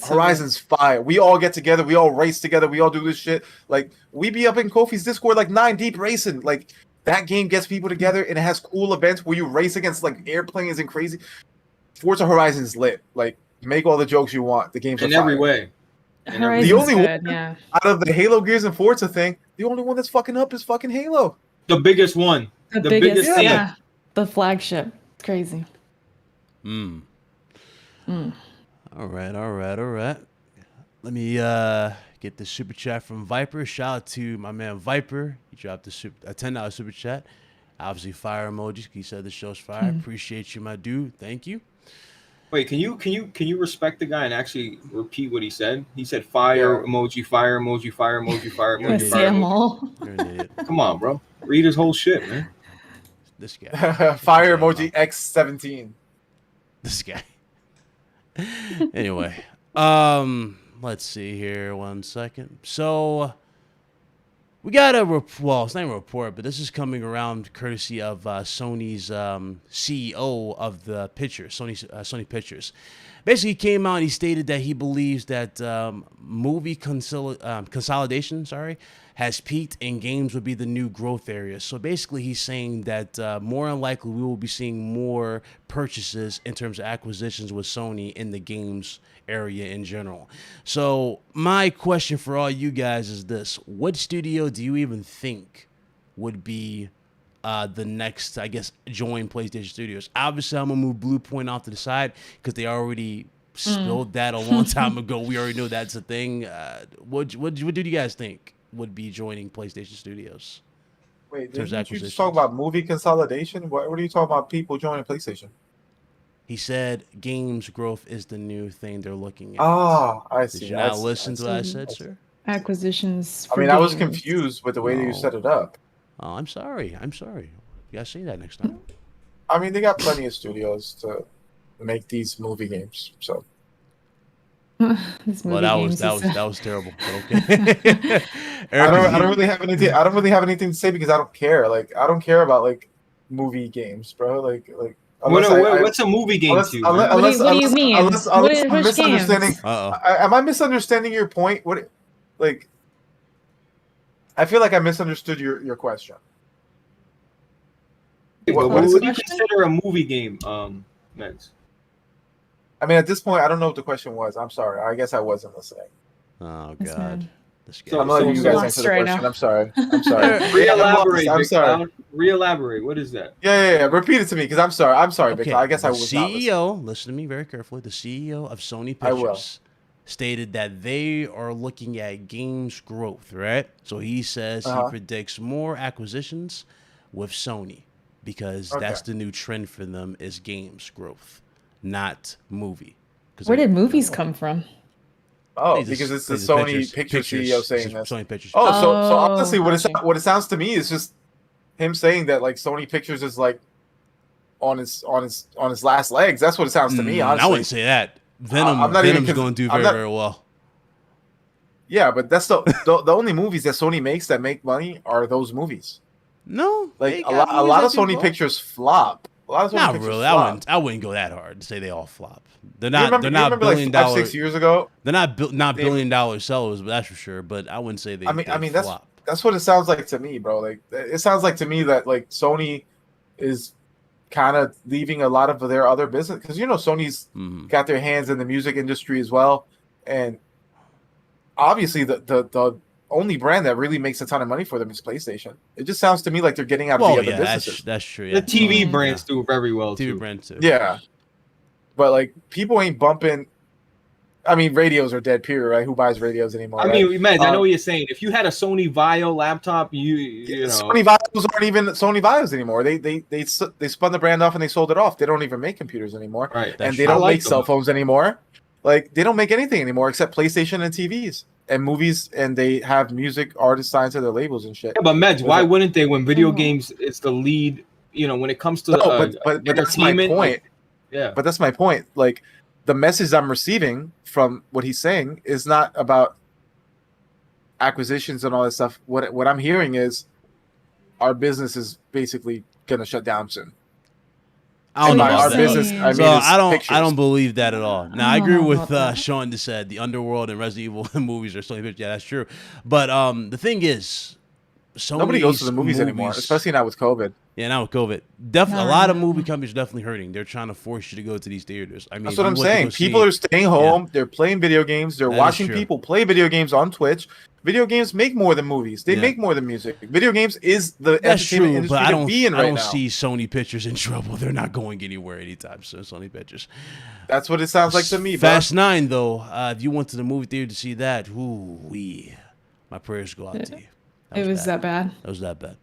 Horizon's fire. We all get together. We all race together. We all do this shit. Like, we be up in Kofi's Discord like 9 deep racing. Like, that game gets people together and it has cool events where you race against like airplanes and crazy. Forza Horizon's lit. Like, make all the jokes you want. The game's in every way. The only one out of the Halo, Gears, and Forza thing, the only one that's fucking up is fucking Halo. The biggest one. The biggest yeah. The flagship. It's crazy. All right. Let me get the super chat from Viper. Shout out to my man Viper. He dropped a $10 super chat. Obviously, fire emojis. He said the show's fire. Appreciate you, my dude. Thank you. Wait, can you respect the guy and actually repeat what he said? He said fire emoji, fire emoji, fire emoji, fire emoji, fire emoji. You're an idiot. Come on, bro. Read his whole shit, man. This guy. Fire emoji X17. This guy. Anyway, let's see here. 1 second. So we got a it's not even a report, but this is coming around courtesy of Sony's CEO of the Pictures, Sony Pictures. Basically, he came out and he stated that he believes that movie consolidation, has peaked and games will be the new growth area. So basically, he's saying that more than likely we will be seeing more purchases in terms of acquisitions with Sony in the games area in general. So my question for all you guys is this: what studio do you even think would be the next, I guess, join PlayStation Studios? Obviously, I'm gonna move Bluepoint off to the side because they already spilled that a long time ago. We already know that's a thing. What do you guys think would be joining PlayStation Studios? Wait, didn't you just talk about movie consolidation? What are you talking about? People joining PlayStation? He said games growth is the new thing they're looking at. Oh, I see. Did you not listen to what I said, sir? Acquisitions. I mean, I was confused with the way that you set it up. Oh, I'm sorry. You gotta say that next time. I mean, they got plenty of studios to make these movie games. So. Well, that was terrible. But okay. I don't really have anything. I don't really have anything to say because I don't care. Like, I don't care about like movie games, bro. Like. What's a movie game to you? What do you mean? Unless I'm misunderstanding. Games? Am I misunderstanding your point? What? Like, I feel like I misunderstood your question. What do you consider a movie game, Meds? I mean, at this point, I don't know what the question was. I'm sorry. I guess I wasn't listening. Oh God. I'm letting you guys answer the question. Now. I'm sorry. Re-elaborate. I'm sorry. Re-elaborate. What is that? Yeah. Repeat it to me because I'm sorry. I'm sorry, Victor. I guess I was CEO, listen to me very carefully. The CEO of Sony Pictures stated that they are looking at games growth, right? So he says he predicts more acquisitions with Sony because that's the new trend for them is games growth, not movie. Where did movies come from? Oh, because it's the Sony Pictures CEO saying this. Sony Pictures. Oh, so honestly, what it sounds to me is just him saying that like Sony Pictures is like on his last legs. That's what it sounds to me. Honestly, I wouldn't say that. Venom's going to do very well. Yeah, but that's the only movies that Sony makes that make money are those movies. No, like a lot of Sony Pictures flop. A lot of Sony Pictures really. Flop. I wouldn't go that hard to say they all flop. They're not. You remember $billion. Like 5-6 years ago. They're not $billion sellers, but that's for sure. But I wouldn't say they. I mean flop. That's what it sounds like to me, bro. Like it sounds like to me that like Sony is kind of leaving a lot of their other business because Sony's got their hands in the music industry as well, and obviously the only brand that really makes a ton of money for them is PlayStation. It just sounds to me like they're getting out of the other businesses. That's true. Yeah. The TV brands do very well TV too. brands too. Yeah, but like people ain't bumping. I mean, radios are dead, period, right? Who buys radios anymore? I mean, man, I know what you're saying. If you had a Sony Vaio laptop, you know. Sony Vaios aren't even Sony Vaios anymore. They spun the brand off and they sold it off. They don't even make computers anymore, right? And they don't make cell phones anymore. Like they don't make anything anymore except PlayStation and TVs and movies, and they have music artists signed to their labels and shit. Yeah, but Meds, why wouldn't they? When video games is the lead, when it comes to but that's my point. But that's my point. Like. The message I'm receiving from what he's saying is not about acquisitions and all that stuff. What I'm hearing is our business is basically gonna shut down soon. I don't know our that. business. I don't believe that at all. Now I agree with Sean just said the Underworld and Resident Evil movies are Sony Pictures. Yeah, that's true. But the thing is, nobody goes to the movies anymore, especially now with COVID. Yeah, now with COVID, definitely a lot of movie companies are definitely hurting. They're trying to force you to go to these theaters. I mean, that's what I'm saying. People are staying home. They're playing video games. They're watching people play video games on Twitch. Video games make more than movies. They make more than music. Video games is the entertainment industry to be in right now. I don't see Sony Pictures in trouble. They're not going anywhere anytime soon. Sony Pictures. That's what it sounds like to me. Fast 9, though. If you went to the movie theater to see that, my prayers go out to you. It was that bad. It was that bad.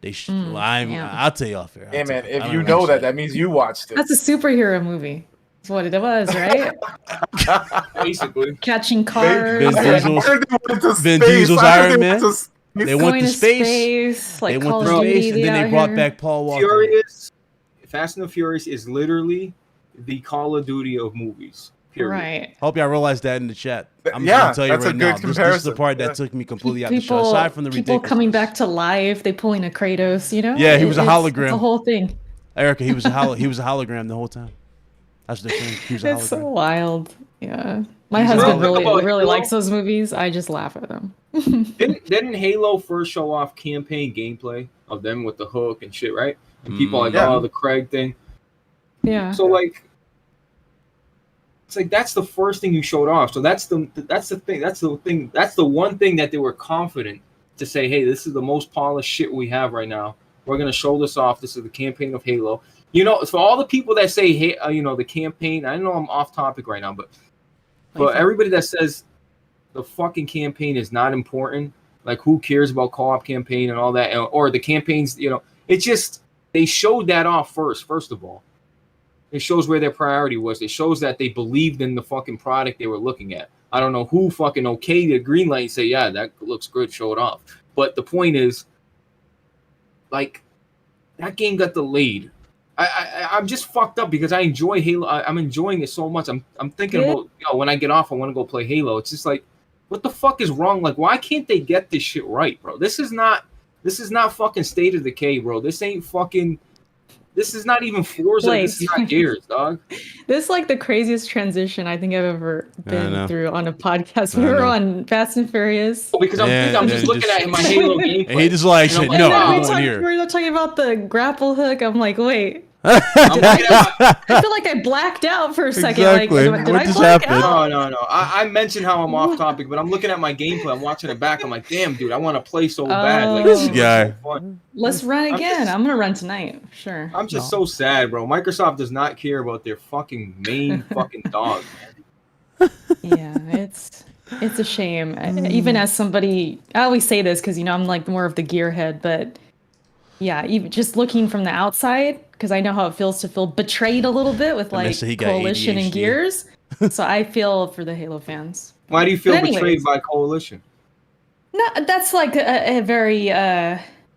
I'll tell you off air. Hey man, if you know that means you watched it. That's a superhero movie. That's what it was, right? Basically, catching cars. Vin Diesel's Iron Man. They went to space. Like they went to space, and then they brought back Paul Walker. Fast and the Furious is literally the Call of Duty of movies. Period. Right. Hope y'all realize that in the chat. I'm gonna tell you right now. This is the part that took me completely out the show. Aside from the people coming back to life, they pulling a Kratos. Yeah, he was a hologram. The whole thing. Erica, he was a hologram the whole time. That's the thing. He was a hologram. It's so wild. Yeah, my husband really likes those movies. I just laugh at them. Didn't Halo first show off campaign gameplay of them with the hook and shit, right? And people the Craig thing. Yeah. So like. It's like that's the first thing you showed off. So that's the thing. That's the one thing that they were confident to say, hey, this is the most polished shit we have right now. We're gonna show this off. This is the campaign of Halo. For all the people that say, hey, the campaign. I know I'm off topic right now, but everybody that says the fucking campaign is not important, like who cares about co-op campaign and all that, or the campaigns, it's just they showed that off first of all. It shows where their priority was. It shows that they believed in the fucking product they were looking at. I don't know who fucking okayed the green light and say, yeah, that looks good, show it off. But the point is, like, that game got delayed. I'm just fucked up because I enjoy Halo. I'm enjoying it so much. I'm thinking about when I get off, I want to go play Halo. It's just like, what the fuck is wrong? Like, why can't they get this shit right, bro? This is not fucking State of Decay, bro. This ain't fucking. This is not even Forza. This is not Gears, dog. This is like the craziest transition I think I've ever been through on a podcast. We were on Fast and Furious. Oh, because I'm just looking at my Halo gameplay. And he just like, shit, no, I'm going here. We're talking about the grapple hook. I'm like, wait. I feel like I blacked out for a second. Exactly. Like, did I black out? No. I mentioned how I'm off topic, but I'm looking at my gameplay. I'm watching it back. I'm like, damn, dude, I want to play so bad. Like, this guy. So fun. Let's run again. I'm gonna run tonight. Sure. I'm just so sad, bro. Microsoft does not care about their fucking main fucking dog, man. Yeah, it's a shame. Even as somebody, I always say this because I'm like more of the gearhead, but yeah, even just looking from the outside, because I know how it feels to feel betrayed a little bit with like Coalition and Gears. So I feel for the Halo fans. Why do you feel betrayed by Coalition? No, that's like a very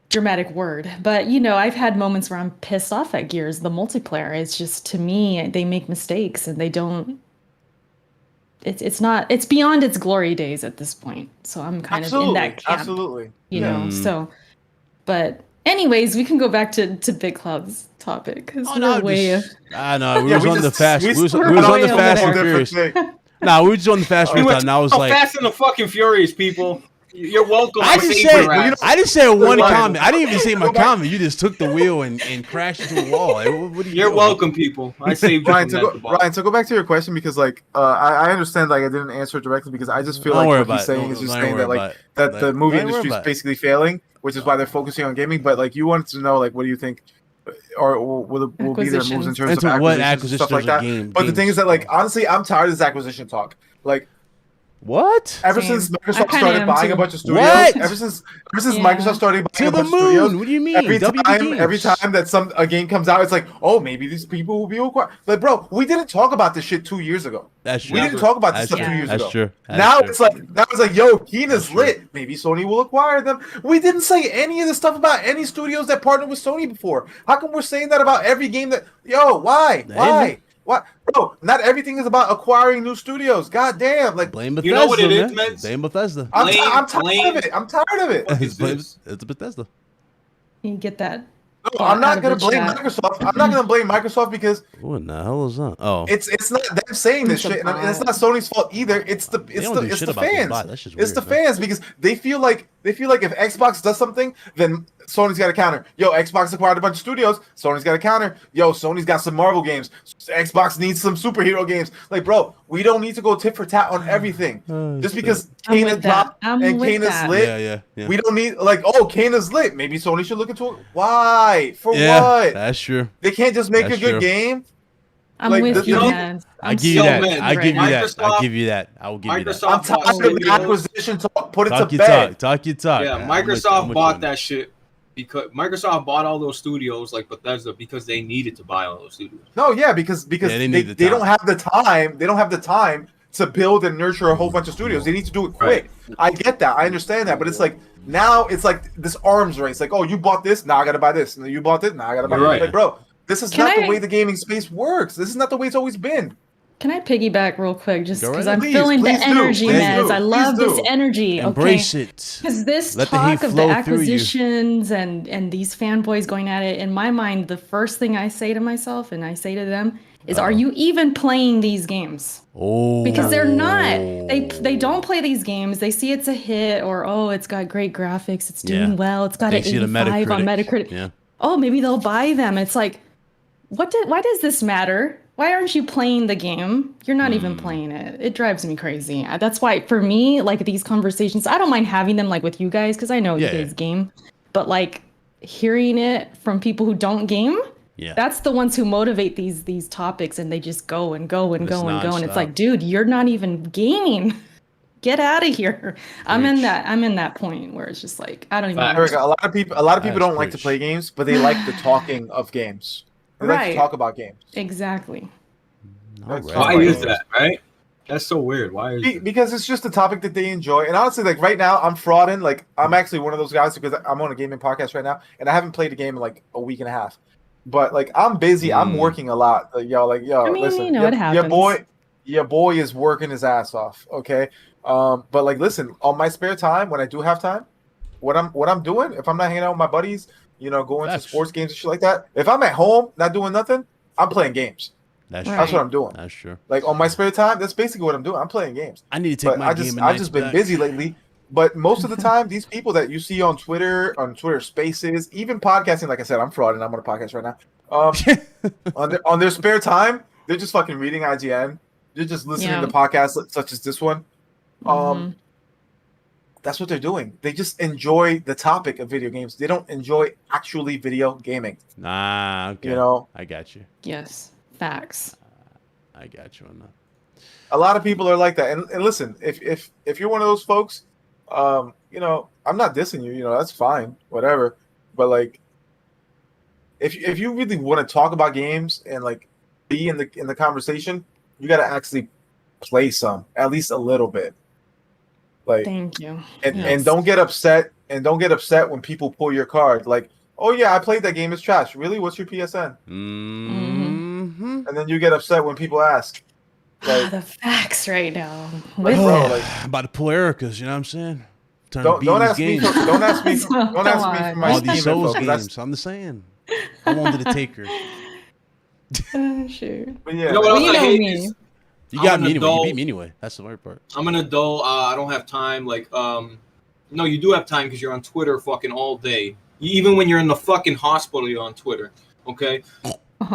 dramatic word. But I've had moments where I'm pissed off at Gears. The multiplayer is just, to me, they make mistakes and they don't. It's beyond its glory days at this point. So I'm kind of in that camp. Absolutely. So, but. Anyways, we can go back to Big Cloud's topic because we're way. I know we was on the fast. We was on the Fast and Furious. Nah, we were just on the Fast and Furious. And I was like, Fast and the fucking Furious, people. You're welcome. I didn't say one comment. I didn't even say my comment. You just took the wheel and crashed into a wall. You're welcome, people. I saved Ryan. To go back to your question, because like I understand like I didn't answer it directly because I just feel like what he's saying is just saying that like that the movie industry is basically failing, which is why they're focusing on gaming. But like you wanted to know like what do you think, or will be their moves in terms of acquisitions, stuff like that. But the thing is that like honestly, I'm tired of this acquisition talk. Like. What? Ever since Microsoft started buying a bunch of studios, ever since Microsoft started buying a bunch of studios, what do you mean? Every time that a game comes out, it's like, oh, maybe these people will be acquired. Like, bro, we didn't talk about this shit 2 years ago. That's true. We didn't talk about this stuff 2 years ago. That's true. Now it's like, yo, Keena's lit. Maybe Sony will acquire them. We didn't say any of this stuff about any studios that partnered with Sony before. How come we're saying that about every game that? Yo, why? Why? What, bro? Not everything is about acquiring new studios. God damn! Like, blame Bethesda. You know what it is, man? Blame Bethesda. I'm tired of it. I'm tired of it. It's Bethesda. You get that? No, I'm not gonna blame Microsoft. I'm not gonna blame Microsoft because what the hell is that? Oh, it's not them saying this shit, and it's not Sony's fault either. It's the fans. It's the fans because they feel like if Xbox does something, then Sony's got to counter. Yo, Xbox acquired a bunch of studios. Sony's got to counter. Yo, Sony's got some Marvel games. Xbox needs some superhero games. Like, bro, we don't need to go tit for tat on everything. Just because Kane is dropped and Kane is lit, we don't need Kane is lit. Maybe Sony should look into it. Why? For what? That's true. They can't just make a good game. I'm with you, man. I give you that. I give you that. I give you that. I will give you that. I'm tired of the acquisition talk. Put it to bed. Talk your talk. Yeah, Microsoft bought that shit because Microsoft bought all those studios like Bethesda because they needed to buy all those studios. No, yeah, because they don't have the time. They don't have the time to build and nurture a whole bunch of studios. They need to do it quick. Right. I get that. I understand that, but it's like now it's like this arms race. Like, oh, you bought this, now I gotta buy this. And you bought it, now I gotta buy this. Like, bro. This is not the way the gaming space works. This is not the way it's always been. Can I piggyback real quick? Just because I'm feeling the energy, man. I love this energy. Embrace it. Because this talk of the acquisitions and these fanboys going at it, in my mind, the first thing I say to myself and I say to them is, are you even playing these games? Oh. Because they're not. They don't play these games. They see it's a hit or, oh, it's got great graphics. It's doing well. It's got an 85 on Metacritic. Yeah. Oh, maybe they'll buy them. It's like, why does this matter? Why aren't you playing the game? You're not even playing it. It drives me crazy. That's why, for me, like these conversations, I don't mind having them like with you guys because I know you guys game. But like hearing it from people who don't game, that's the ones who motivate these topics, and they just go and go and go and go. And it's like, dude, you're not even gaming. Get out of here. I'm in that point where it's just like, I don't even know. A lot of people don't like to play games, but they like the talking of games. They like to talk about games. Exactly. Why is that, right? That's so weird. Why is it? Because it's just a topic that they enjoy. And honestly, like right now, I'm frauding. Like I'm actually one of those guys because I'm on a gaming podcast right now, and I haven't played a game in like a week and a half. But like I'm busy. I'm working a lot. Like, yo, I mean, listen, you know, it happens. Your boy is working his ass off. Okay. But like, listen, on my spare time, when I do have time, what I'm doing, if I'm not hanging out with my buddies, you know, going to sports games and shit like that. If I'm at home not doing nothing, I'm playing games. That's what I'm doing. That's true. Like on my spare time, that's basically what I'm doing. I'm playing games. I need to take my game. I've just been busy lately. But most of the time, these people that you see on Twitter Spaces, even podcasting, like I said, I'm frauding. I'm on a podcast right now. On their spare time, they're just fucking reading IGN. They're just listening to podcasts such as this one. That's what they're doing. They just enjoy the topic of video games. They don't enjoy actually video gaming. Nah, okay. You know, I got you. Yes, facts. I got you on that. A lot of people are like that. And listen, if you're one of those folks, you know, I'm not dissing you. You know, that's fine, whatever. But like, if you really want to talk about games and like be in the conversation, you got to actually play some, at least a little bit. Like, thank you. And don't get upset. And don't get upset when people pull your card. Like, oh yeah, I played that game. It's trash. Really? What's your PSN? Mm-hmm. And then you get upset when people ask. Like, the facts right now. Like, bro, like, I'm about to pull Ericutz. You know what I'm saying? Don't ask me. Don't ask me for my all these Souls info, games. I'm just saying. I wanted to take her. Shoot. But yeah, you know what else I hate is you got me anyway. You beat me anyway. That's the hard part. I'm an adult. I don't have time. Like, no, you do have time because you're on Twitter fucking all day. Even when you're in the fucking hospital, you're on Twitter. Okay,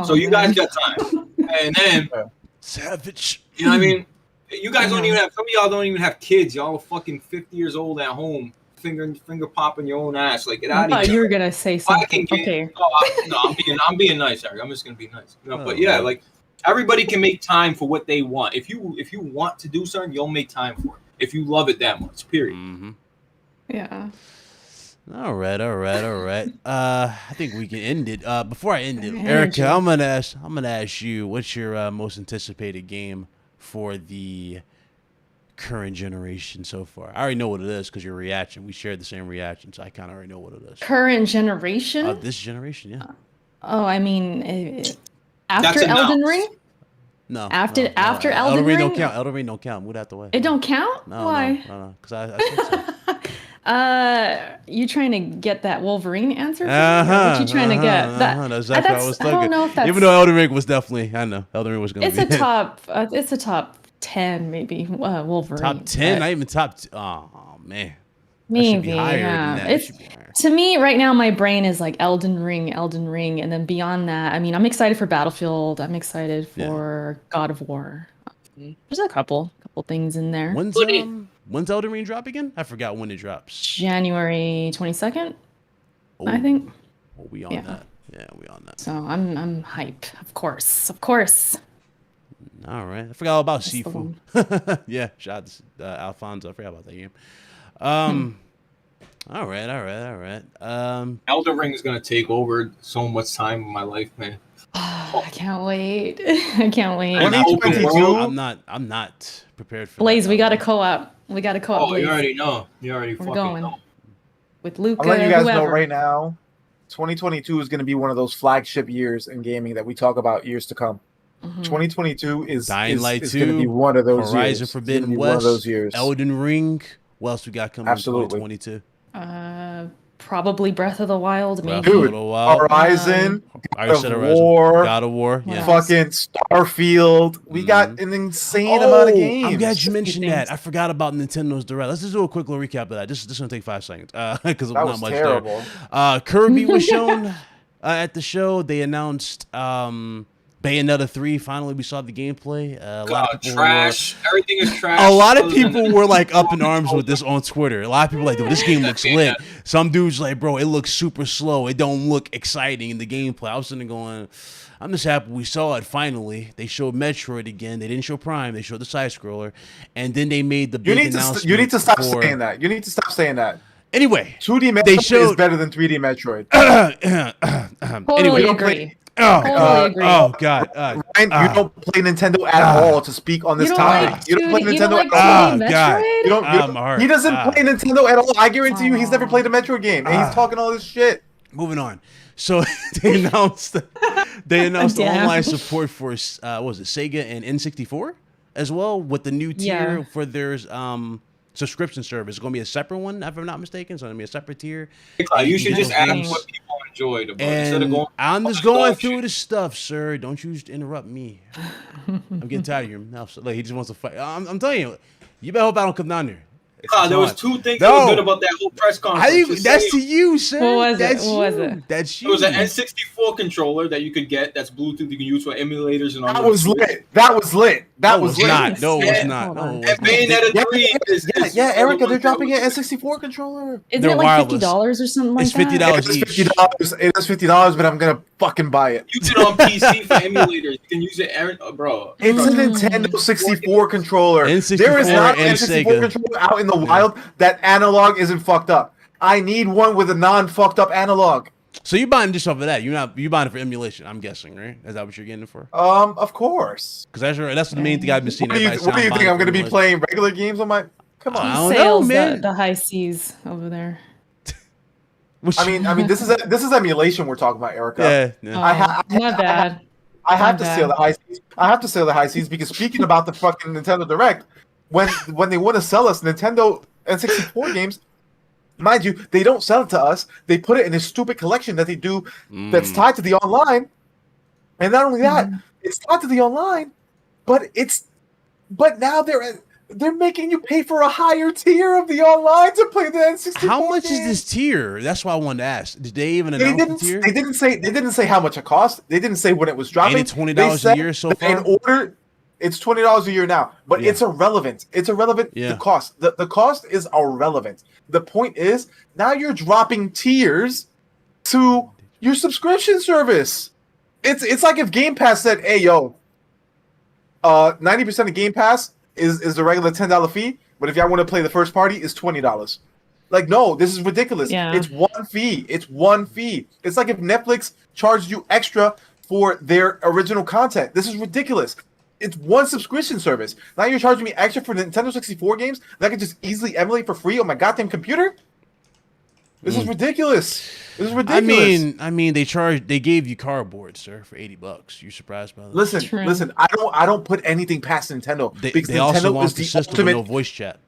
so you guys got time. And then savage. You know what I mean? You guys don't even have. Some of y'all don't even have kids. Y'all are fucking 50 years old at home, finger popping your own ass. Like, get out of here. You were gonna say something. Okay. I'm being nice, Eric. I'm just gonna be nice. You know, but yeah, like everybody can make time for what they want. If you want to do something, you'll make time for it. If you love it that much, period. Mm-hmm. Yeah. All right. I think we can end it. Before I end it, Erica, I'm gonna ask you, what's your most anticipated game for the current generation so far? I already know what it is because your reaction. We shared the same reaction, so I kind of already know what it is. Current generation? This generation, yeah. Oh, I mean, after Elden Ring? No. After Elden Ring? Don't count. Elden Ring don't count. Move out the way. It don't count? No, why? No. Because I think so. You trying to get that Wolverine answer? What you trying to get? That's exactly what I was thinking. I don't know if that's... Even though Elden Ring was definitely, I know Elden Ring was going to be. It's a top 10 maybe. Wolverine. Top 10, not even top. Oh man. Maybe. Yeah. It's to me right now. My brain is like Elden Ring, and then beyond that, I mean, I'm excited for Battlefield. I'm excited for God of War. There's a couple things in there. When's Elden Ring drop again? I forgot when it drops. January 22nd, I think. Oh, we on that. Yeah, we on that. So I'm hype. Of course. All right. I forgot all about Sifu. Yeah, shout out to Alfonso. I forgot about that game. All right. Elden Ring is gonna take over so much time in my life, man. I can't wait. I can't wait. I'm not prepared for Blaze, that. we got a co-op. Oh, Blaze. You already know. We're fucking going. With Luca. I'll let you guys know right now, 2022 is going to be one of those flagship years in gaming that we talk about years to come. 2022 is going to be one of those Horizon years. Forbidden West, one of those years. Elden Ring. What else we got coming in 2022? Probably Breath of the Wild, maybe. Dude, Horizon, God of War, yeah. Fucking Starfield. We got an insane amount of games. I'm glad you mentioned that. I forgot about Nintendo's Direct. Let's just do a quick little recap of that. This is gonna take 5 seconds because it was not much terrible. There. Kirby was shown at the show. They announced Bayonetta 3. Finally, we saw the gameplay. Trash. Everything is trash. A lot of people were like up in arms with this on Twitter. A lot of people were like, dude, this game looks lit. Some dudes like, bro, it looks super slow. It don't look exciting in the gameplay. I was sitting there going, I'm just happy we saw it finally. They showed Metroid again. They didn't show Prime. They showed the side scroller, and then they made the big announcement. You need to stop saying that. You need to stop saying that. Anyway, 2D Metroid is better than 3D Metroid. Totally agree. Oh God! Ryan, you don't play Nintendo at all to speak on this topic. You don't play Nintendo at all. God! He doesn't play Nintendo at all. I guarantee you, he's never played a Metroid game, and he's talking all this shit. Moving on. So they announced the online support for what was it, Sega and N64 as well, with the new tier for their subscription service. It's going to be a separate one, if I'm not mistaken. So it's going to be a separate tier. You should just ask what people enjoyed about it. Instead of going, I'm just going through the stuff, sir. Don't you interrupt me. I'm getting tired of your mouth. Like, he just wants to fight. I'm telling you, you better hope I don't come down there. There was two things that were good about that whole press conference. That's to you, sir. What was it? That's you. It was an N64 controller that you could get. That's Bluetooth. You can use for emulators and all. That was lit. That was lit. That was lit. No, it was not. No, and Bayonetta 3 yeah, Erica, they're dropping an N64 controller. Is it like $50 or something like that? It's $50 each. It is $50, but I'm gonna fucking buy it. Use it on PC for emulators. You can use it, bro. It's a Nintendo 64 controller. N64 there is not and an N64 controller out in the wild that analog isn't fucked up. I need one with a non-fucked up analog. So you're buying just off of that. You buying it for emulation, I'm guessing, right? Is that what you're getting it for? Of course. Because that's the main thing I've been seeing. What do you think? I'm going to be playing regular games on my? Come on. I don't know, man. The high seas over there. I mean, this is emulation we're talking about, Erica. Yeah. My bad. I have to say the high seas. I have to say the high seas because speaking about the fucking Nintendo Direct, when they want to sell us Nintendo N64 games. Mind you, they don't sell it to us. They put it in a stupid collection that they do that's tied to the online. And not only that, it's tied to the online, but now they're making you pay for a higher tier of the online to play the N64. How much game. is this tier? That's what I wanted to ask. Did they even announce the tier? They didn't say how much it cost. They didn't say when it was dropping. Ain't it $20 a year so far? In order, it's $20 a year now, but it's irrelevant. It's irrelevant. Yeah. The cost. The cost is irrelevant. The point is now you're dropping tiers to your subscription service. It's like if Game Pass said, "Hey, yo, 90% of Game Pass is the regular $10 fee, but if y'all want to play the first party, it's $20." Like, no, this is ridiculous. Yeah. It's one fee. It's one fee. It's like if Netflix charged you extra for their original content. This is ridiculous. It's one subscription service. Now you're charging me extra for Nintendo 64 games that I can just easily emulate for free on my goddamn computer? This is ridiculous. This is ridiculous. I mean, they gave you cardboard, sir, for $80. You surprised by that? Listen. I don't put anything past Nintendo because they Nintendo also launched is the system ultimate with no voice chat.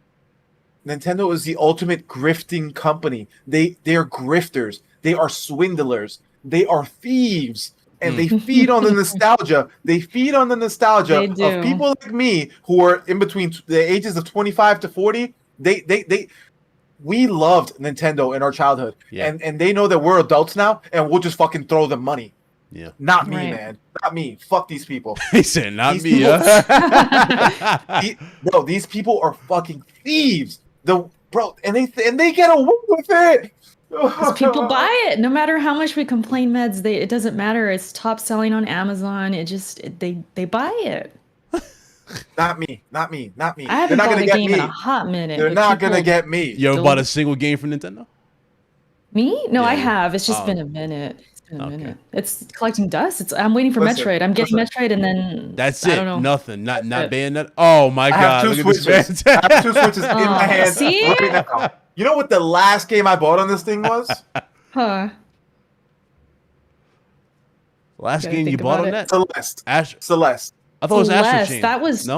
Nintendo is the ultimate grifting company. They are grifters. They are swindlers. They are thieves. And they feed on the nostalgia. They feed on the nostalgia of people like me who are in between the ages of 25 to 40. We loved Nintendo in our childhood. Yeah. And they know that we're adults now and we'll just fucking throw them money. Yeah. Not me, man. Not me. Fuck these people. He said, not these me. Bro, these people are fucking thieves. And they get away with it. Because people buy it, no matter how much we complain, meds. It doesn't matter. It's top selling on Amazon. They buy it. Not me. I haven't bought a game in a hot minute. They're not gonna get me. You ever bought a single game from Nintendo? Me? No, I have. It's just been a minute. It's collecting dust. I'm waiting for Metroid. I'm getting Metroid, and then that's it. I don't know. Nothing. Not Bayonetta. Oh my god! I have two Switches. I have two Switches in my hand right now. You know what the last game I bought on this thing was? Last game you bought on that? Celeste. I thought it was Astro Chain. That was 3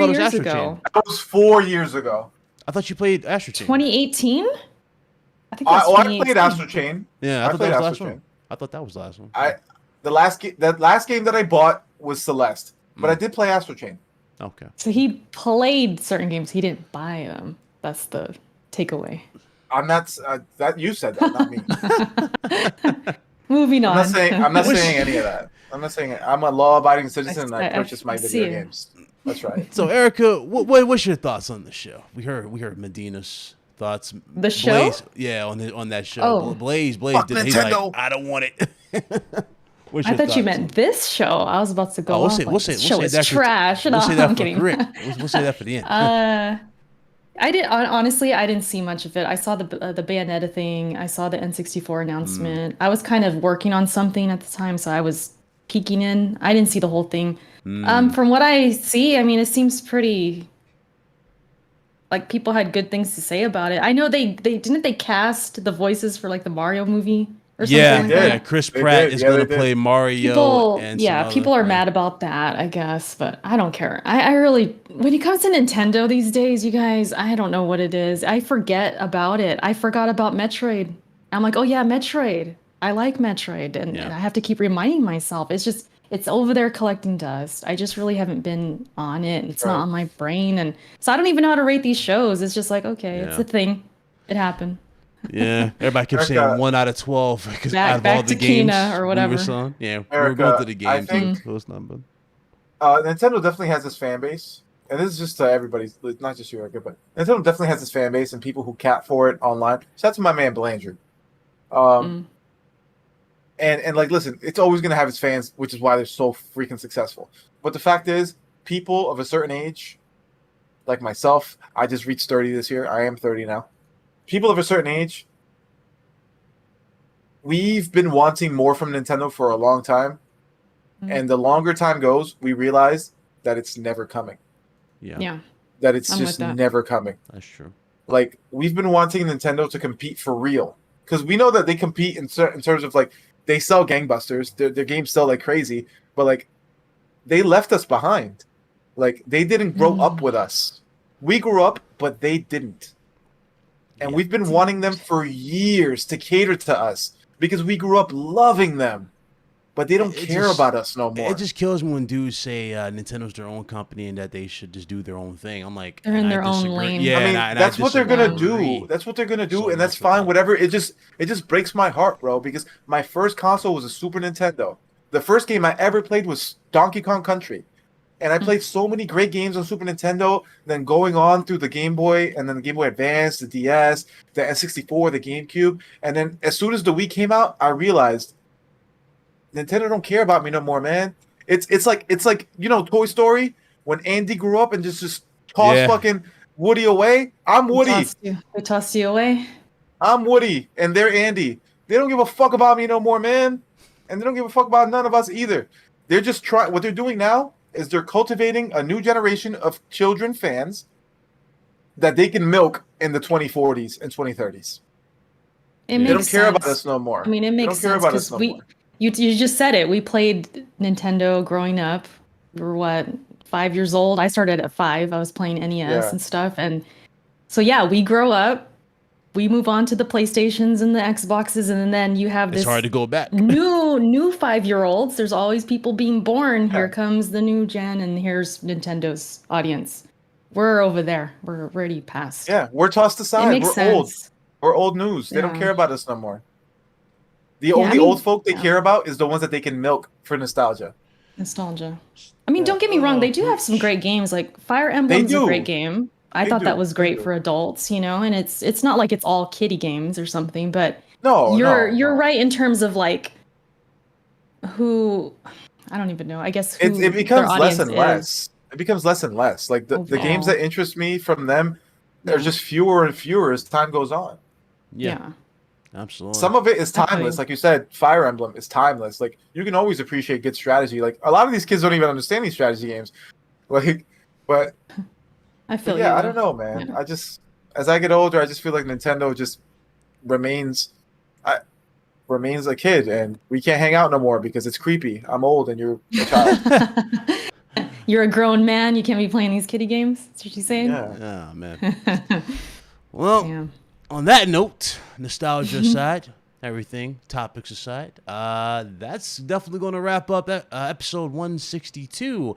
years ago. That was 4 years ago. I thought you played Astro Chain. 2018? I think that's 2018. I played Astro Chain. Yeah, I thought that was the last one. I thought that was the last one. The last game that I bought was Celeste, but I did play Astro Chain. Okay. So he played certain games. He didn't buy them. That's the takeaway. I'm not. That you said that, not me. Moving on. I'm not saying any of that. I'm not saying it. I'm a law-abiding citizen and I purchase my video games. That's right. So, Erica, what's your thoughts on the show? We heard Medina's thoughts. The show? Blaze, yeah, on that show. Oh. Blaze Fuck did. Nintendo. He's like, I don't want it. I thought you meant this show. I was about to go. We'll say that trash. We'll say that I'm for kidding. We'll say that for the end. I didn't see much of it. I saw the Bayonetta thing. I saw the N64 announcement. I was kind of working on something at the time, so I was peeking in. I didn't see the whole thing. From what I see, I mean, it seems pretty. Like people had good things to say about it. I know they cast the voices for like the Mario movie. or something like that. Chris Pratt is going to play Mario. People are mad about that, I guess, but I don't care. I really, when it comes to Nintendo these days, you guys, I don't know what it is. I forget about it. I forgot about Metroid. I'm like, oh yeah, Metroid. I like Metroid, and I have to keep reminding myself. It's over there collecting dust. I just really haven't been on it. It's not on my brain, and so I don't even know how to rate these shows. It's just like, okay, it's a thing. It happened. Yeah, everybody kept saying 1 out of 12 because out of all the games or whatever. we were selling. Yeah, we were going to the games. I think Nintendo definitely has this fan base, and this is just to everybody, not just you, Erica, but Nintendo definitely has this fan base and people who cat for it online. Shout out to my man Belanger. And like, listen, it's always going to have its fans, which is why they're so freaking successful. But the fact is, people of a certain age, like myself, I just reached 30 this year. I am 30 now. People of a certain age, we've been wanting more from Nintendo for a long time. And the longer time goes, we realize that it's never coming. Yeah. That it's just never coming. That's true. Like, we've been wanting Nintendo to compete for real. Because we know that they compete in terms of, like, they sell gangbusters. Their games sell like crazy. But, like, they left us behind. Like, they didn't grow up with us. We grew up, but they didn't. And we've been wanting them for years to cater to us. Because we grew up loving them. But they don't care about us no more. It just kills me when dudes say Nintendo's their own company and that they should just do their own thing. I'm like, they're in their own lane. Yeah, I mean, that's what they're gonna do. That's what they're gonna do, and that's fine. Whatever. It just breaks my heart, bro. Because my first console was a Super Nintendo. The first game I ever played was Donkey Kong Country, and I played so many great games on Super Nintendo. Then going on through the Game Boy, and then the Game Boy Advance, the DS, the N64, the GameCube, and then as soon as the Wii came out, I realized Nintendo don't care about me no more, man. It's like Toy Story when Andy grew up and just tossed fucking Woody away. I'm Woody. They tossed you away. I'm Woody and they're Andy. They don't give a fuck about me no more, man. And they don't give a fuck about none of us either. They're just trying. What they're doing now is they're cultivating a new generation of children fans that they can milk in the 2040s and 2030s. They don't care about us no more. I mean, it makes sense because You just said it. We played Nintendo growing up. We were 5 years old? I started at 5. I was playing NES and stuff. And so, we grow up. We move on to the PlayStations and the Xboxes. And then you have this... It's hard to go back. new 5-year-olds. There's always people being born. Here comes the new gen. And here's Nintendo's audience. We're over there. We're already past. Yeah, we're tossed aside. It makes sense. Old. We're old news. They don't care about us no more. The only old folk they care about is the ones that they can milk for nostalgia. I mean, don't get me wrong. They do have some great games. Like Fire Emblem's a great game. I thought that was great for adults, and it's not like it's all kiddie games or something. But you're right in terms of like who I don't even know. I guess it becomes less and less. It becomes less and less. Like the games that interest me from them, they're just fewer and fewer as time goes on. Yeah. Absolutely. Some of it is timeless. Like you said, Fire Emblem is timeless. Like you can always appreciate good strategy. Like a lot of these kids don't even understand these strategy games. Like, but I feel I don't know, man. Yeah. As I get older, I just feel like Nintendo just remains a kid, and we can't hang out no more because it's creepy. I'm old, and you're a child. You're a grown man. You can't be playing these kiddie games. That's what you're saying? Yeah. Oh man. Well. On that note, nostalgia aside, everything, topics aside, that's definitely going to wrap up episode 162.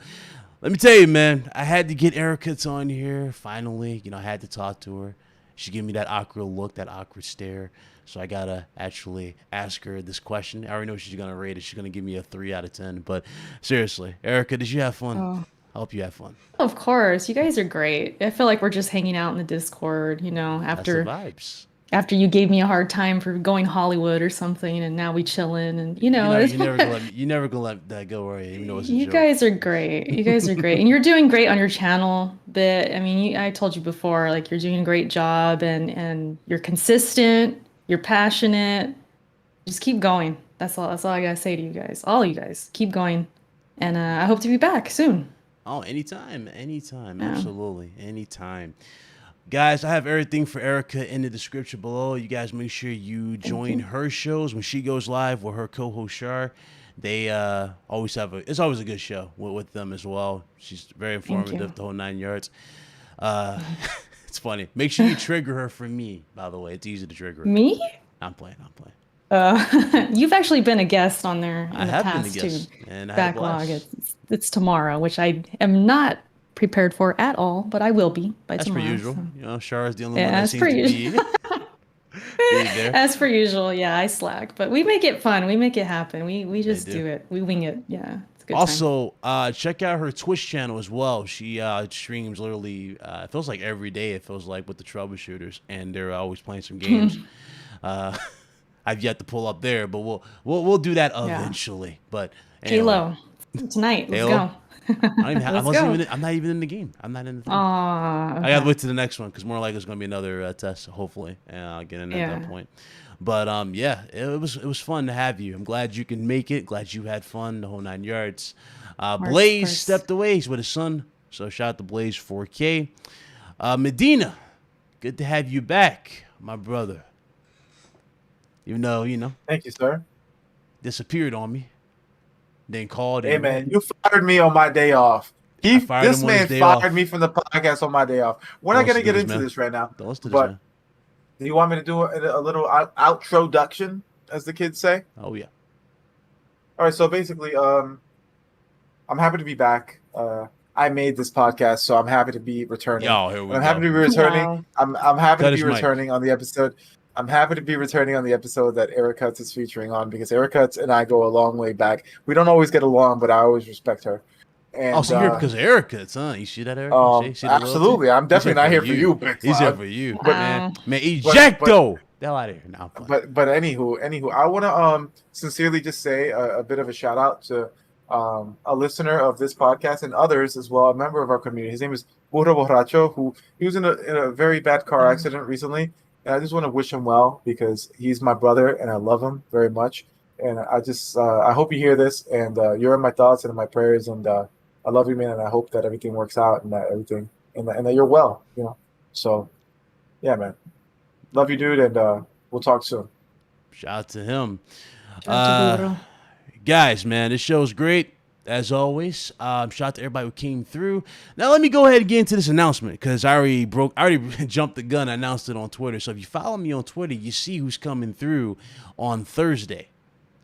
Let me tell you, man, I had to get Ericutz on here, finally. I had to talk to her. She gave me that awkward look, that awkward stare. So I got to actually ask her this question. I already know she's going to rate it. She's going to give me a 3 out of 10. But seriously, Erica, did you have fun? Oh. I hope you have fun. Of course. You guys are great. I feel like we're just hanging out in the Discord, after that's the vibes. After you gave me a hard time for going Hollywood or something, and now we chilling, and you're never gonna let that go, right? Even though it's a joke. Guys are great. You guys are great, and you're doing great on your channel. But I mean, I told you before, like you're doing a great job, and you're consistent. You're passionate. Just keep going. That's all I gotta say to you guys. All you guys, keep going, and I hope to be back soon. Oh, anytime. Absolutely. Anytime. Guys, I have everything for Erica in the description below. You guys make sure you join her shows when she goes live with her co-host Shar. They always have it's always a good show with them as well. She's very informative, the whole 9 yards. It's funny. Make sure you trigger her for me, by the way. It's easy to trigger her. Me? I'm playing. You've actually been a guest on there in the past too. And Backlog. It's tomorrow, which I am not prepared for at all, but I will be by tomorrow. As per usual. So. You know, Shar is the only one that seems to be there. As per usual, yeah, I slack, but we make it fun. We make it happen. We just do it. We wing it. Yeah. It's a good also, check out her Twitch channel as well. She streams literally, it feels like every day, it feels like, with the troubleshooters, and they're always playing some games. I've yet to pull up there, but we'll do that eventually. But anyway. Halo tonight. Let's go. I'm not even in the game. I'm not in the thing. Okay. I gotta wait to the next one because more likely it's gonna be another test, hopefully, and I'll get in at that point. But it was fun to have you. I'm glad you can make it. Glad you had fun, the whole 9 yards. Blaze stepped away. He's with his son, so shout out to Blaze 4K. Medina, good to have you back, my brother. You know. Thank you, sir. Disappeared on me. Then called. Hey, man, you fired me on my day off. This man fired me from the podcast on my day off. We're not going to get into this right now. But do you want me to do a little outroduction, as the kids say? Oh, yeah. All right, so basically, I'm happy to be back. I made this podcast, so I'm happy to be returning. I'm happy to be returning. Wow. I'm happy to be returning on the episode. I'm happy to be returning on the episode that Ericutz is featuring on because Ericutz and I go a long way back. We don't always get along, but I always respect her. And, so you're because of Ericutz, huh? You see that, Eric? Absolutely. I'm definitely not here for you. He's here for you. But, man, ejecto! The hell out of here now. But anywho, I want to sincerely just say a bit of a shout out to a listener of this podcast and others as well, a member of our community. His name is Burro Borracho, he was in a very bad car accident recently. And I just want to wish him well because he's my brother and I love him very much. And I just I hope you hear this and you're in my thoughts and in my prayers. And I love you, man. And I hope that everything works out and that everything and that you're well, So, yeah, man. Love you, dude. And we'll talk soon. Shout out to him. Shout out to guys, man, this show's great. As always, shout out to everybody who came through. Now, let me go ahead and get into this announcement because I already jumped the gun. I announced it on Twitter. So if you follow me on Twitter, you see who's coming through on Thursday.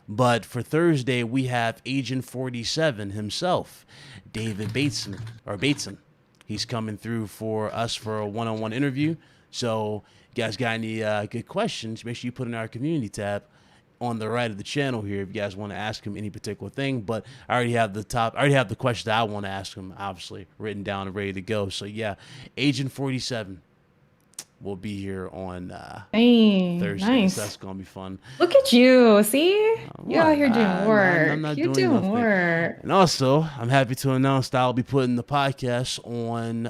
But for Thursday, we have Agent 47 himself, David Bateson. He's coming through for us for a one-on-one interview. So you guys got any good questions, make sure you put in our community tab on the right of the channel here if you guys want to ask him any particular thing. But I already have the questions that I want to ask him, obviously, written down and ready to go. So, yeah, Agent 47 will be here on Thursday. Nice. So that's going to be fun. Look at you. See? You're out here doing work. I'm not doing work. And also, I'm happy to announce that I'll be putting the podcast on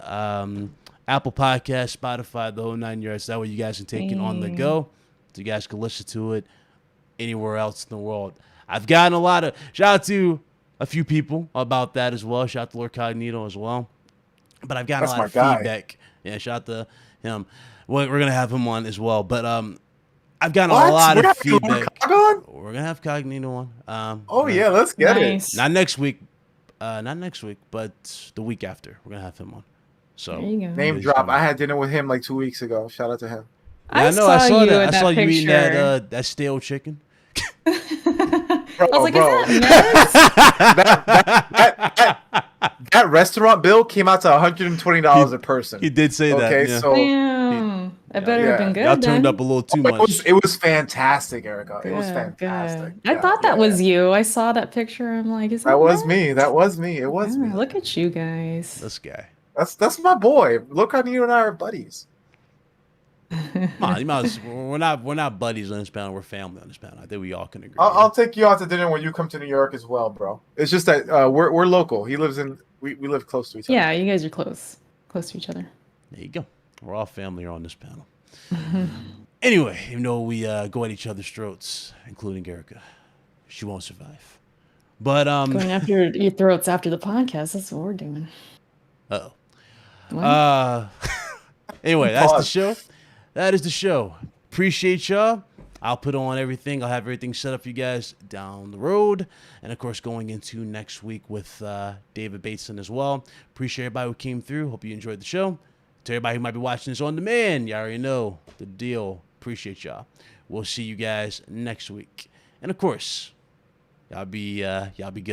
Apple Podcasts, Spotify, the whole 9 yards. That way you guys can take it on the go. So you guys can listen to it anywhere else in the world. I've gotten a lot of shout out to a few people about that as well. Shout out to Lord Cognito as well. But I've gotten a lot of feedback. Yeah, shout out to him. Well, we're gonna have him on as well. But I've gotten a lot of feedback. We're gonna have Cognito on. Yeah, let's get it. Not next week, but the week after. We're gonna have him on. So name drop. I had dinner with him like 2 weeks ago. Shout out to him. Yeah, I saw that. I saw you eating that stale chicken. Bro, I was like, bro. Is that that restaurant bill came out to $120 a person. He did say that. Okay, so it better have been good. Y'all turned up a little too much. It was fantastic, Erica. It was fantastic. Good. I thought that was you. I saw that picture. I'm like, is that was me? That was me. It was me. Look at you guys. This guy. That's my boy. Look how you and I are buddies. Come on, we're not buddies on this panel. We're family on this panel. I think we all can agree. I'll take you out to dinner when you come to New York as well, bro. It's just that we're local. He lives in we live close to each other. Yeah, you guys are close to each other. There you go. We're all family on this panel. Anyway, even though we go at each other's throats, including Erica, she won't survive. But going after your throats after the podcast. That's what we're doing. Uh-oh. Anyway, that's the show. That is the show. Appreciate y'all. I'll put on everything. I'll have everything set up for you guys down the road. And, of course, going into next week with David Bateson as well. Appreciate everybody who came through. Hope you enjoyed the show. To everybody who might be watching this on demand, you already know the deal. Appreciate y'all. We'll see you guys next week. And, of course, y'all be good.